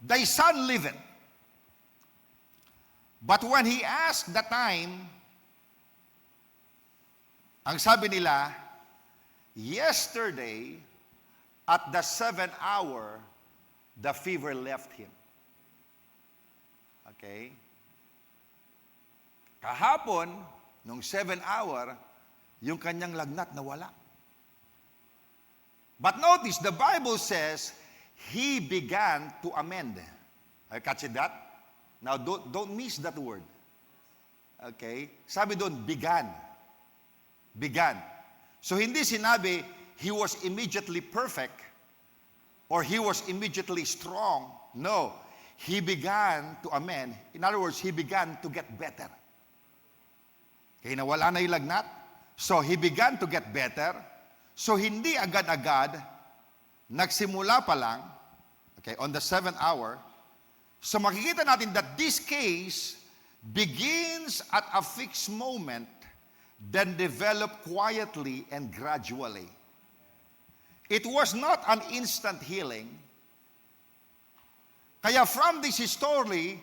thy son liveth. But when he asked the time, ang sabi nila, yesterday at the 7th hour, the fever left him. Okay? Kahapon, nung 7th hour, yung kanyang lagnat nawala. But notice, the Bible says, he began to amend. Are you catching that? Now, don't miss that word. Okay? Sabi doon, began. Began. So, hindi sinabi, he was immediately perfect or he was immediately strong. No. He began to amend. In other words, he began to get better. Okay, nawala na yung lagnat. So, he began to get better. So, hindi agad-agad, nagsimula pa lang, okay, on the 7th hour. So, makikita natin that this case begins at a fixed moment, then develop quietly and gradually. It was not an instant healing. Kaya from this story,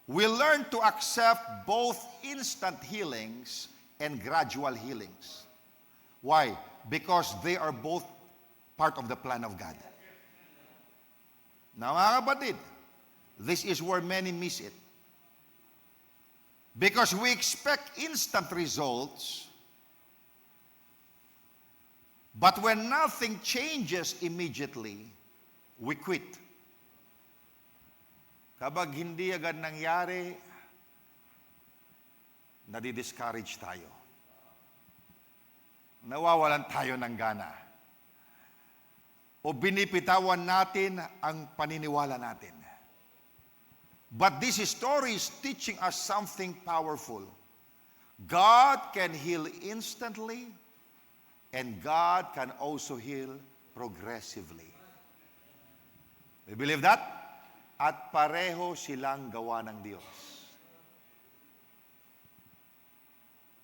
we learn to accept both instant healings and gradual healings. Why? Because they are both part of the plan of God. Now, mga kapatid, this is where many miss it. Because we expect instant results, but when nothing changes immediately, we quit. Kapag hindi agad nangyari, nadi-discourage tayo. nawawalan tayo ng gana. O binipitawan natin ang paniniwala natin. But this story is teaching us something powerful. God can heal instantly, and God can also heal progressively. You believe that? At pareho silang gawa ng Diyos.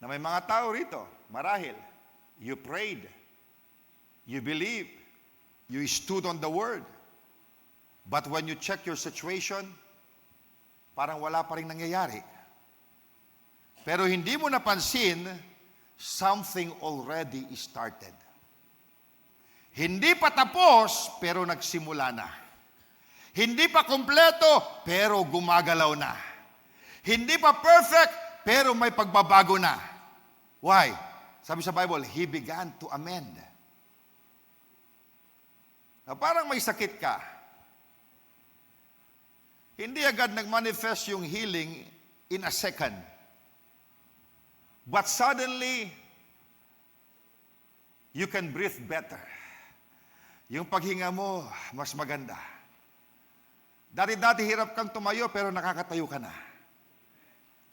Na may mga tao rito, marahil, you prayed, you believed, you stood on the Word. But when you check your situation, parang wala pa rin nangyayari. Pero hindi mo napansin, something already started. Hindi pa tapos, pero nagsimula na. Hindi pa kompleto, pero gumagalaw na. Hindi pa perfect, pero may pagbabago na. Why? Sabi sa Bible, He began to amend. Na parang may sakit ka. Hindi agad nag-manifest yung healing in a second. But suddenly, you can breathe better. Yung paghinga mo, mas maganda. Dati-dati hirap kang tumayo pero nakakatayo ka na.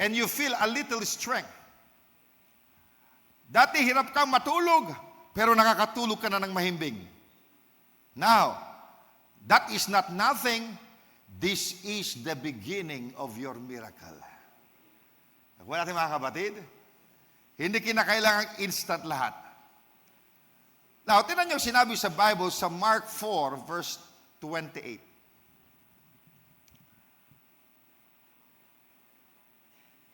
And you feel a little strength. Dati hirap kang matulog pero nakakatulog ka na ng mahimbing. Now, that is not nothing. This is the beginning of your miracle. Nakuha natin mga kapatid? Hindi kinakailangan instant lahat. Now, tinan niyo sinabi sa Bible sa Mark 4 verse 28.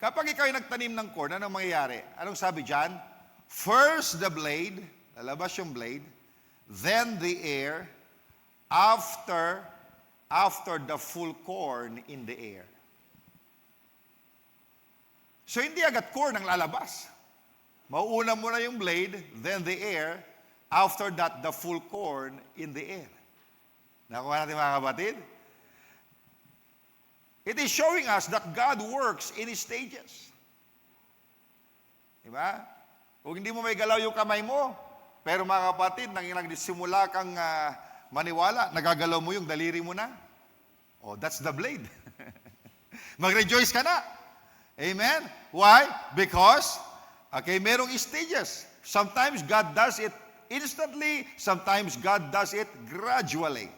Kapag ikaw ay nagtanim ng corn, anong mangyayari? Anong sabi dyan? First the blade, lalabas yung blade, then the ear, after the full corn in the air. So hindi agad corn ang lalabas. Mauuna muna yung blade, then the ear, after that the full corn in the air. Nakuha natin mga kapatid? It is showing us that God works in stages. Diba? Kung hindi mo may galaw yung kamay mo, pero mga kapatid, nang nagsimula kang maniwala, nagagalaw mo yung daliri mo na. Oh, that's the blade. Mag-rejoice ka na. Amen? Why? Because, merong stages. Sometimes God does it instantly, sometimes God does it gradually.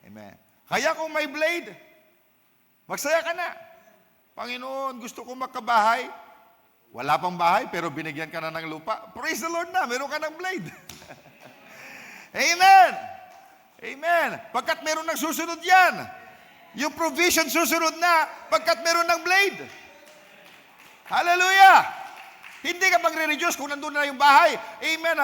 Amen. Kaya kung may blade, magsaya ka na. Panginoon, gusto ko makabahay. Wala pang bahay, pero binigyan ka na ng lupa. Praise the Lord na, meron ka ng blade. Amen! Amen! Pagkat meron ng susunod yan. Yung provision susunod na, pagkat meron ng blade. Hallelujah! Hindi ka magre-rejoice kung nandun na yung bahay. Amen!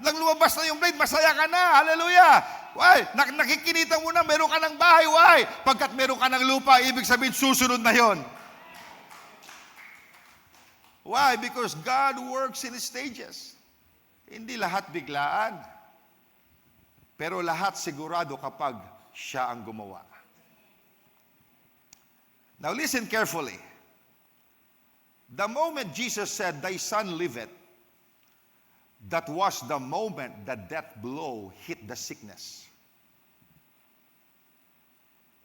Nang lumabas na yung blade, masaya ka na. Hallelujah! Why? Nakikinita mo na, meron ka ng bahay. Why? Pagkat meron ka ng lupa, ibig sabihin, susunod na yon. Why? Because God works in stages. Hindi lahat biglaan. Pero lahat sigurado kapag siya ang gumawa. Now listen carefully. The moment Jesus said, "Thy son liveth," that was the moment the death blow hit the sickness.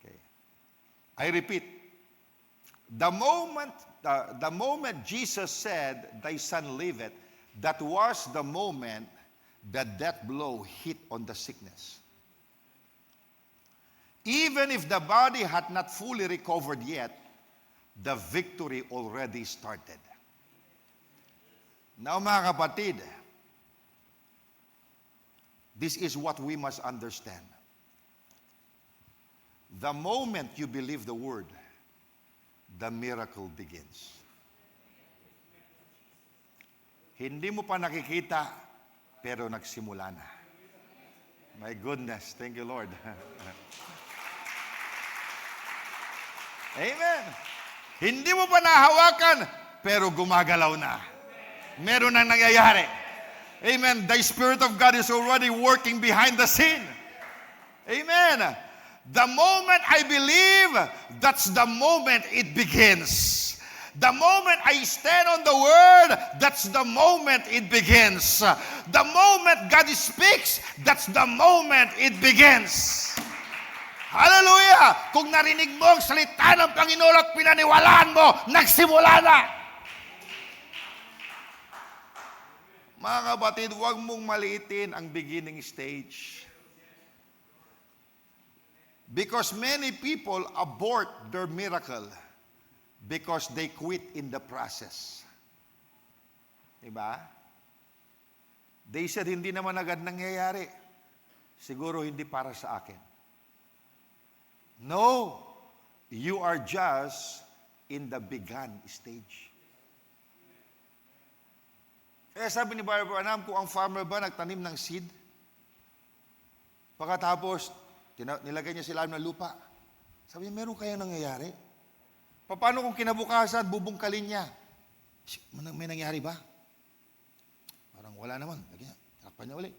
Okay. I repeat. The moment Jesus said, "Thy son liveth," that was the moment the death blow hit on the sickness. Even if the body had not fully recovered yet, the victory already started. Now mga kapatid, this is what we must understand. The moment you believe the word, the miracle begins. Hindi mo pa nakikita, pero nagsimula na. My goodness, thank you, Lord. Amen. Hindi mo pa nahawakan, pero gumagalaw na. Meron nang nangyayari. Amen. The Spirit of God is already working behind the scene. Amen. The moment I believe, that's the moment it begins. The moment I stand on the Word, that's the moment it begins. The moment God speaks, that's the moment it begins. Hallelujah! Kung narinig mo ang salita ng Panginoon at pinaniwalaan mo, nagsimula na. Mga kapatid, huwag mong maliitin ang beginning stage. Because many people abort their miracle because they quit in the process. Diba? They said, hindi naman agad nangyayari. Siguro hindi para sa akin. No, you are just in the begun stage. Kaya sabi ni Brother Branham, kung ang farmer ba nagtanim ng seed, pagkatapos, nilagay niya sila ng lupa. Sabi niya, meron kaya nangyayari? Paano kung kinabukasan, bubungkalin niya? May nangyari ba? Parang wala naman. Takpan niya ulit.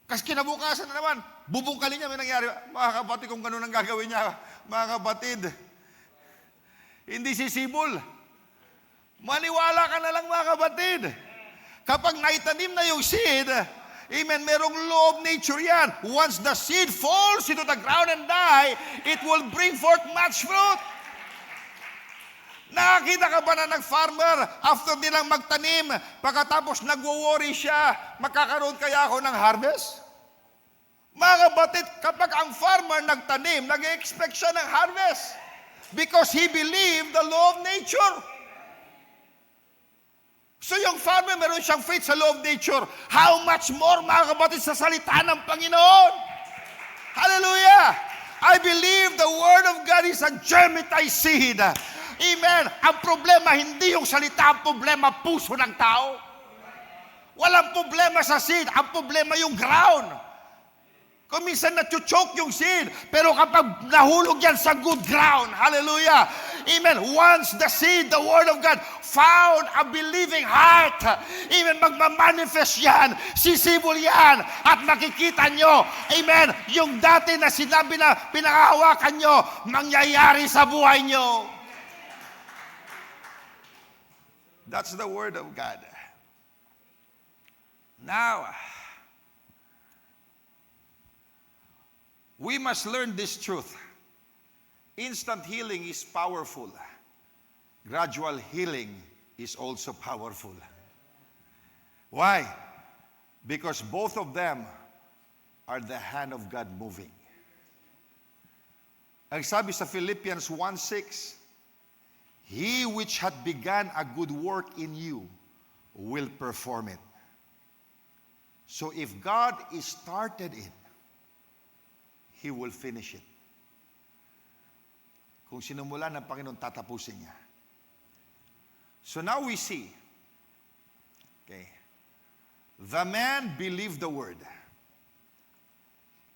Kasi kinabukasan na naman, bubungkalin niya, may nangyari. Mga kapatid, kung ganun ang gagawin niya, mga kapatid, hindi sisibol. Maniwala ka na lang, mga kapatid. Kapag naitanim na yung seed, amen, merong law of nature yan. Once the seed falls into the ground and die, it will bring forth much fruit. Nakakita ka ba na nag-farmer, after nilang magtanim, pagkatapos nagwo-worry siya, magkakaroon kaya ako ng harvest? Mga kapatid, kapag ang farmer nagtanim, nag-expect siya ng harvest. Because he believed the law of nature. So yung farmer, meron siyang faith sa law of nature. How much more, mga kapatid, sa salita ng Panginoon? Hallelujah! I believe the Word of God is a germitized seed. Amen. Ang problema, hindi yung salita. Ang problema, puso ng tao. Walang problema sa seed. Ang problema yung ground. Kung minsan na-choke yung seed, pero kapag nahulog yan sa good ground, hallelujah. Amen. Once the seed, the Word of God, found a believing heart, amen, magmamanifest yan, sisibol yan, at makikita nyo, amen, yung dati na sinabi na pinakahawakan nyo, mangyayari sa buhay nyo. That's the Word of God. Now, we must learn this truth. Instant healing is powerful. Gradual healing is also powerful. Why? Because both of them are the hand of God moving. Ang sabi sa Philippians 1:6, He which hath begun a good work in you will perform it. So if God is started it, He will finish it. Kung sinumulan ng Panginoon, tatapusin niya. So now we see, okay, the man believed the word.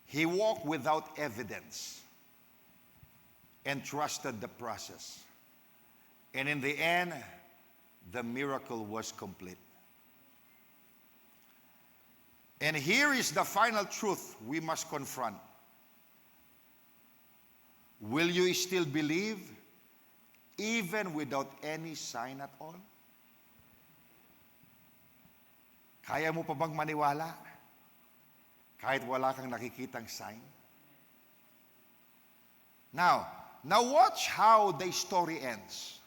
He walked without evidence and trusted the process. And in the end, the miracle was complete. And here is the final truth we must confront. Will you still believe even without any sign at all? Kaya mo pa bang maniwala kahit wala kang nakikitang sign? Now watch how the story ends.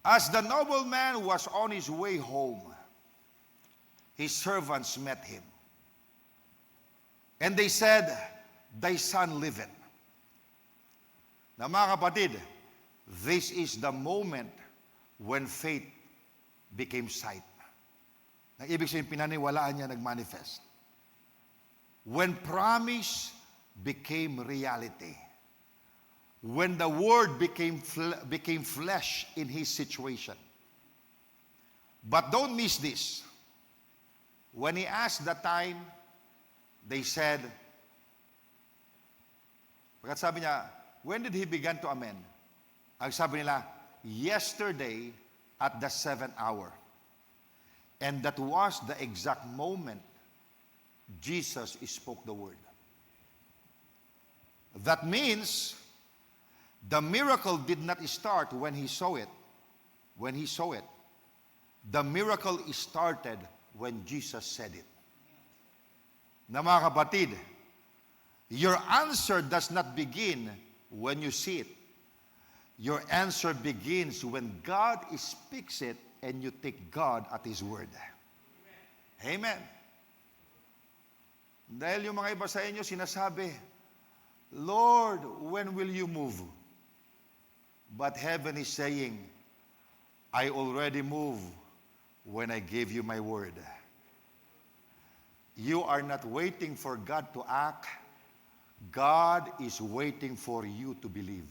As the nobleman was on his way home, his servants met him. And they said, Thy son liveth. Na mga kapatid, this is the moment when faith became sight. Nang ibig sabihin, pinaniwalaan niya nag-manifest. When promise became reality. When the word became flesh in his situation. But don't miss this. When he asked the time, they said, pagkat sabi niya, when did he begin to amend? Ang sabi nila, yesterday at the 7th hour. And that was the exact moment Jesus spoke the word. That means the miracle did not start when he saw it, when he saw it. The miracle started when Jesus said it. Na mga kapatid, your answer does not begin when you see it. Your answer begins when God speaks it and you take God at His word. Amen. Dahil yung mga iba sa inyo sinasabi, Lord, when will you move? But heaven is saying, I already move when I gave you my word. You are not waiting for God to act. God is waiting for you to believe.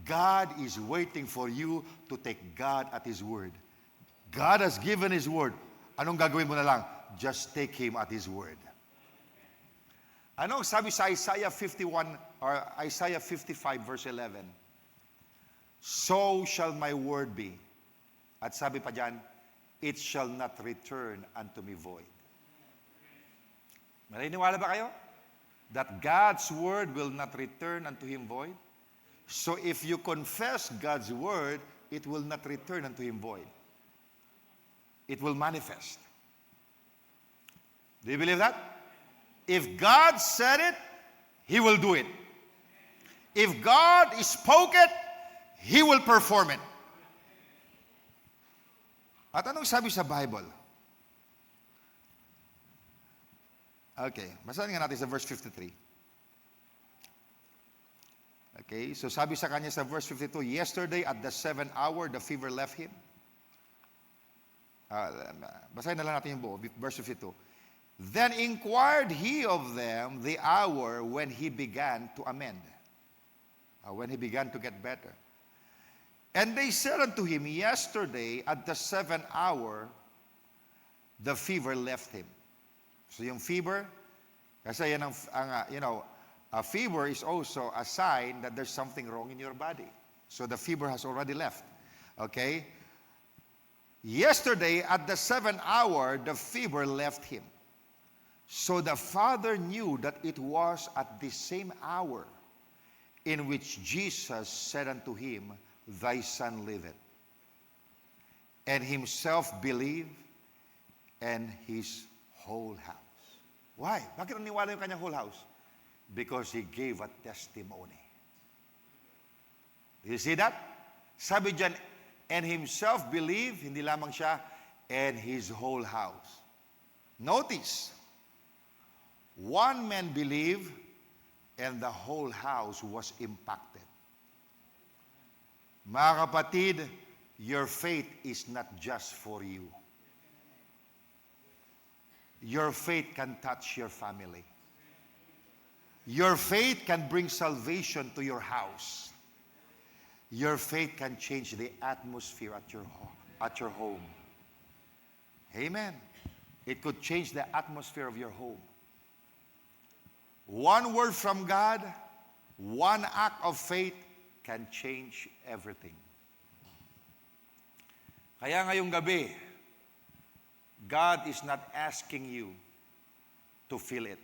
God is waiting for you to take God at His word. God has given His word. Anong gagawin mo na lang? Just take Him at His word. Ano sabi sa Isaiah 51 or Isaiah 55 verse 11? So shall my word be. At sabi pa dyan, it shall not return unto me void. Maniniwala ba kayo? That God's word will not return unto Him void? So if you confess God's word, it will not return unto Him void. It will manifest. Do you believe that? If God said it, He will do it. If God spoke it, He will perform it. At anong sabi sa Bible? Okay, basahin nga natin sa verse 53. Okay, so sabi sa kanya sa verse 52, yesterday at the 7th hour, the fever left him. Basahin na lang natin yung buo, verse 52. Then inquired he of them the hour when he began to amend, when he began to get better. And they said unto him, yesterday at the 7th hour, the fever left him. So yung fever, kasi yan a fever is also a sign that there's something wrong in your body. So the fever has already left. Okay? Yesterday at the 7th hour, the fever left him. So the father knew that it was at the same hour in which Jesus said unto him, thy son liveth. And himself believed, and his whole house. Why? Bakit naniwala yung kanyang whole house? Because he gave a testimony. Do you see that? Sabi dyan, and himself believed, hindi lamang siya, and his whole house. Notice, one man believed, and the whole house was impacted. Mga kapatid, your faith is not just for you. Your faith can touch your family. Your faith can bring salvation to your house. Your faith can change the atmosphere at your home. Amen. It could change the atmosphere of your home. One word from God, one act of faith can change everything. Kaya ngayong gabi, God is not asking you to feel it.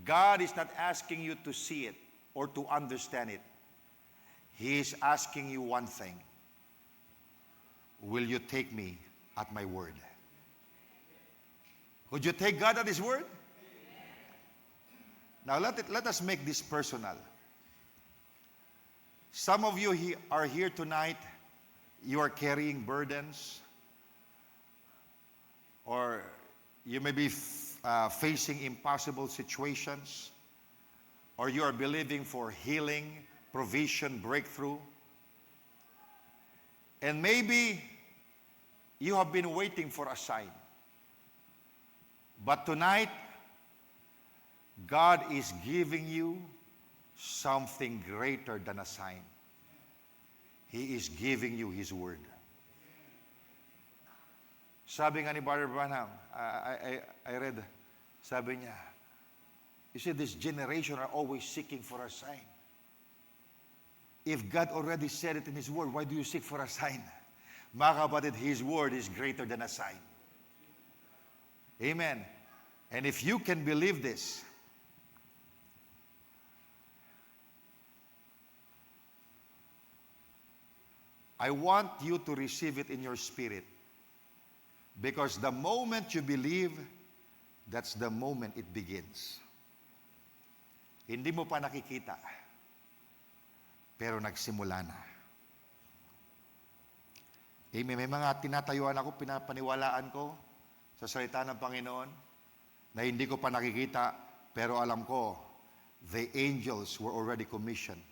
God is not asking you to see it or to understand it. He is asking you one thing. Will you take me at my word? Would you take God at His word? Now let us make this personal. Some of you are here tonight, you are carrying burdens, or you may be facing impossible situations, or you are believing for healing, provision, breakthrough. And maybe you have been waiting for a sign. But tonight, God is giving you something greater than a sign. He is giving you His word. Sabi nga ni Brother Branham, I read, sabi niya, you see, this generation are always seeking for a sign. If God already said it in His word, why do you seek for a sign? Mga kapatid, His word is greater than a sign. Amen. And if you can believe this, I want you to receive it in your spirit. Because the moment you believe, that's the moment it begins. Hindi mo pa nakikita, pero nagsimula na. Amen. May mga tinatayuan ako, pinapaniwalaan ko sa salita ng Panginoon na hindi ko pa nakikita, pero alam ko, the angels were already commissioned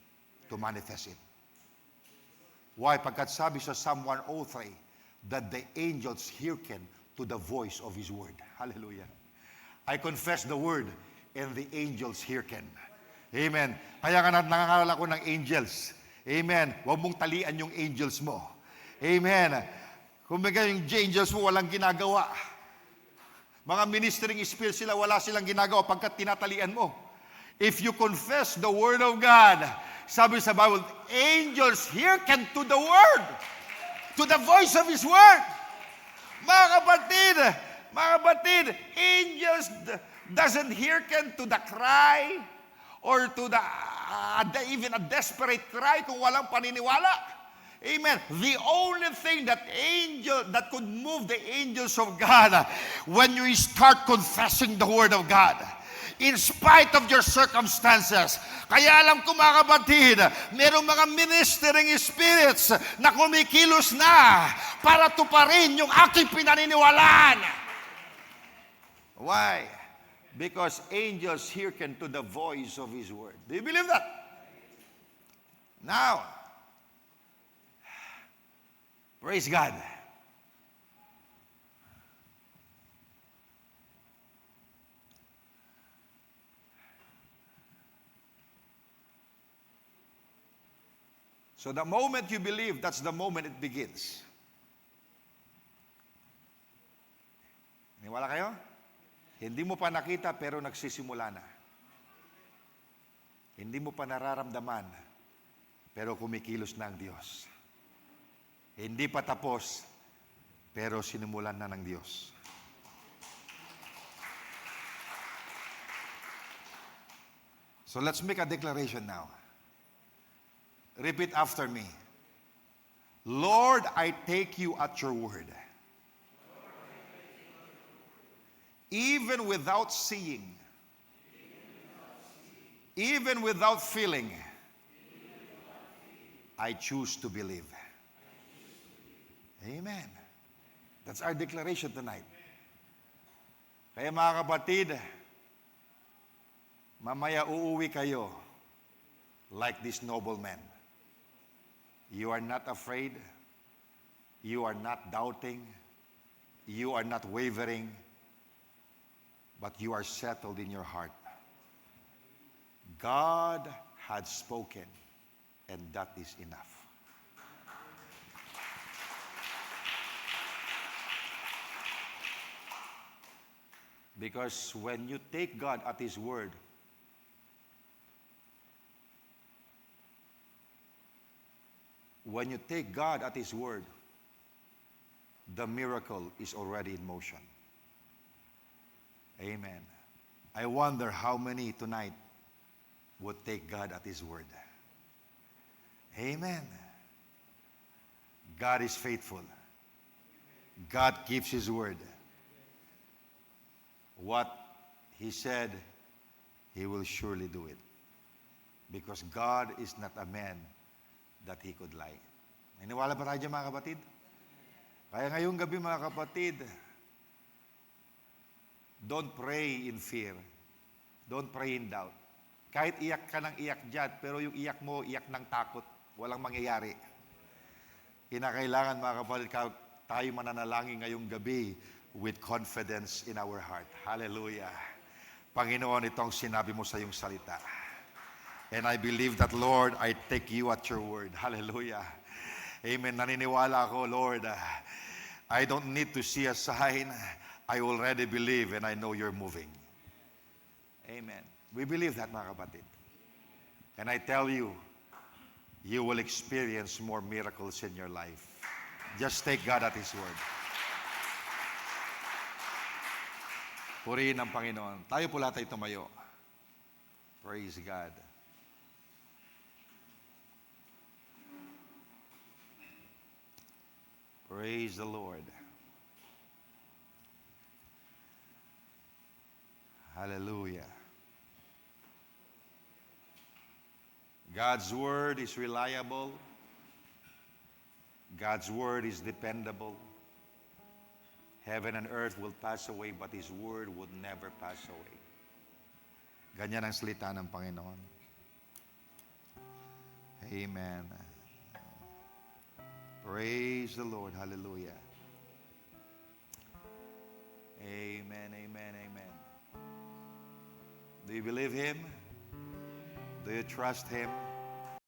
to manifest it. Why? Pagkat sabi sa Psalm 103, that the angels hearken to the voice of His word. Hallelujah. I confess the word, and the angels hearken. Amen. Kaya ka nangangaral ako ng angels. Amen. Huwag mong talian yung angels mo. Amen. Kung yung angels mo walang ginagawa. Mga ministering spirits sila, wala silang ginagawa pagkat tinatalian mo. If you confess the word of God, sabi sa Bible, angels hearken to the word, to the voice of His word. Mga kapatid, angels doesn't hearken to the cry or to the even a desperate cry kung walang paniniwala. Amen. The only thing that could move the angels of God when you start confessing the word of God, in spite of your circumstances. Kaya alam ko mga kapatid, merong mga ministering spirits na kumikilos na para tuparin yung aking pinaniniwalaan. Why? Because angels hearken to the voice of His word. Do you believe that? Now, praise God. So the moment you believe, that's the moment it begins. Niwala kayo? Hindi mo pa nakita pero nagsisimula na. Hindi mo pa nararamdaman pero kumikilos na ang Diyos. Hindi pa tapos pero sinimulan na ng Diyos. So let's make a declaration now. Repeat after me. Lord, I take you at your word. Even without seeing, even without feeling, I choose to believe. Amen. That's our declaration tonight. Kaya mga kapatid, mamaya uuwi kayo like this nobleman. You are not afraid. You are not doubting. You are not wavering. But you are settled in your heart. God had spoken, and that is enough. Because when you take God at His word, when you take God at His word, the miracle is already in motion. Amen. I wonder how many tonight would take God at His word. Amen. God is faithful. God keeps His word. What He said, He will surely do it. Because God is not a man that He could lie. Naniwala ba tayo dyan, mga kapatid? Kaya ngayong gabi, mga kapatid, don't pray in fear. Don't pray in doubt. Kahit iyak ka ng iyak dyan, pero yung iyak mo, iyak ng takot, walang mangyayari. Kinakailangan, mga kapatid, tayo mananalangin ngayong gabi with confidence in our heart. Hallelujah. Panginoon, itong sinabi mo sa iyong salita. And I believe that, Lord, I take you at your word. Hallelujah. Amen. Naniniwala ako, Lord, I don't need to see a sign. I already believe and I know you're moving. Amen. We believe that, mga kapatid. And I tell you, you will experience more miracles in your life. Just take God at His word. Purihin ang Panginoon. Tayo po lahat ay tumayo. Praise God. Praise the Lord. Hallelujah. God's word is reliable. God's word is dependable. Heaven and earth will pass away, but His word would never pass away. Ganyan ang salita ng Panginoon. Amen. Praise the Lord. Hallelujah. Amen, amen, amen. Do you believe Him? Do you trust Him?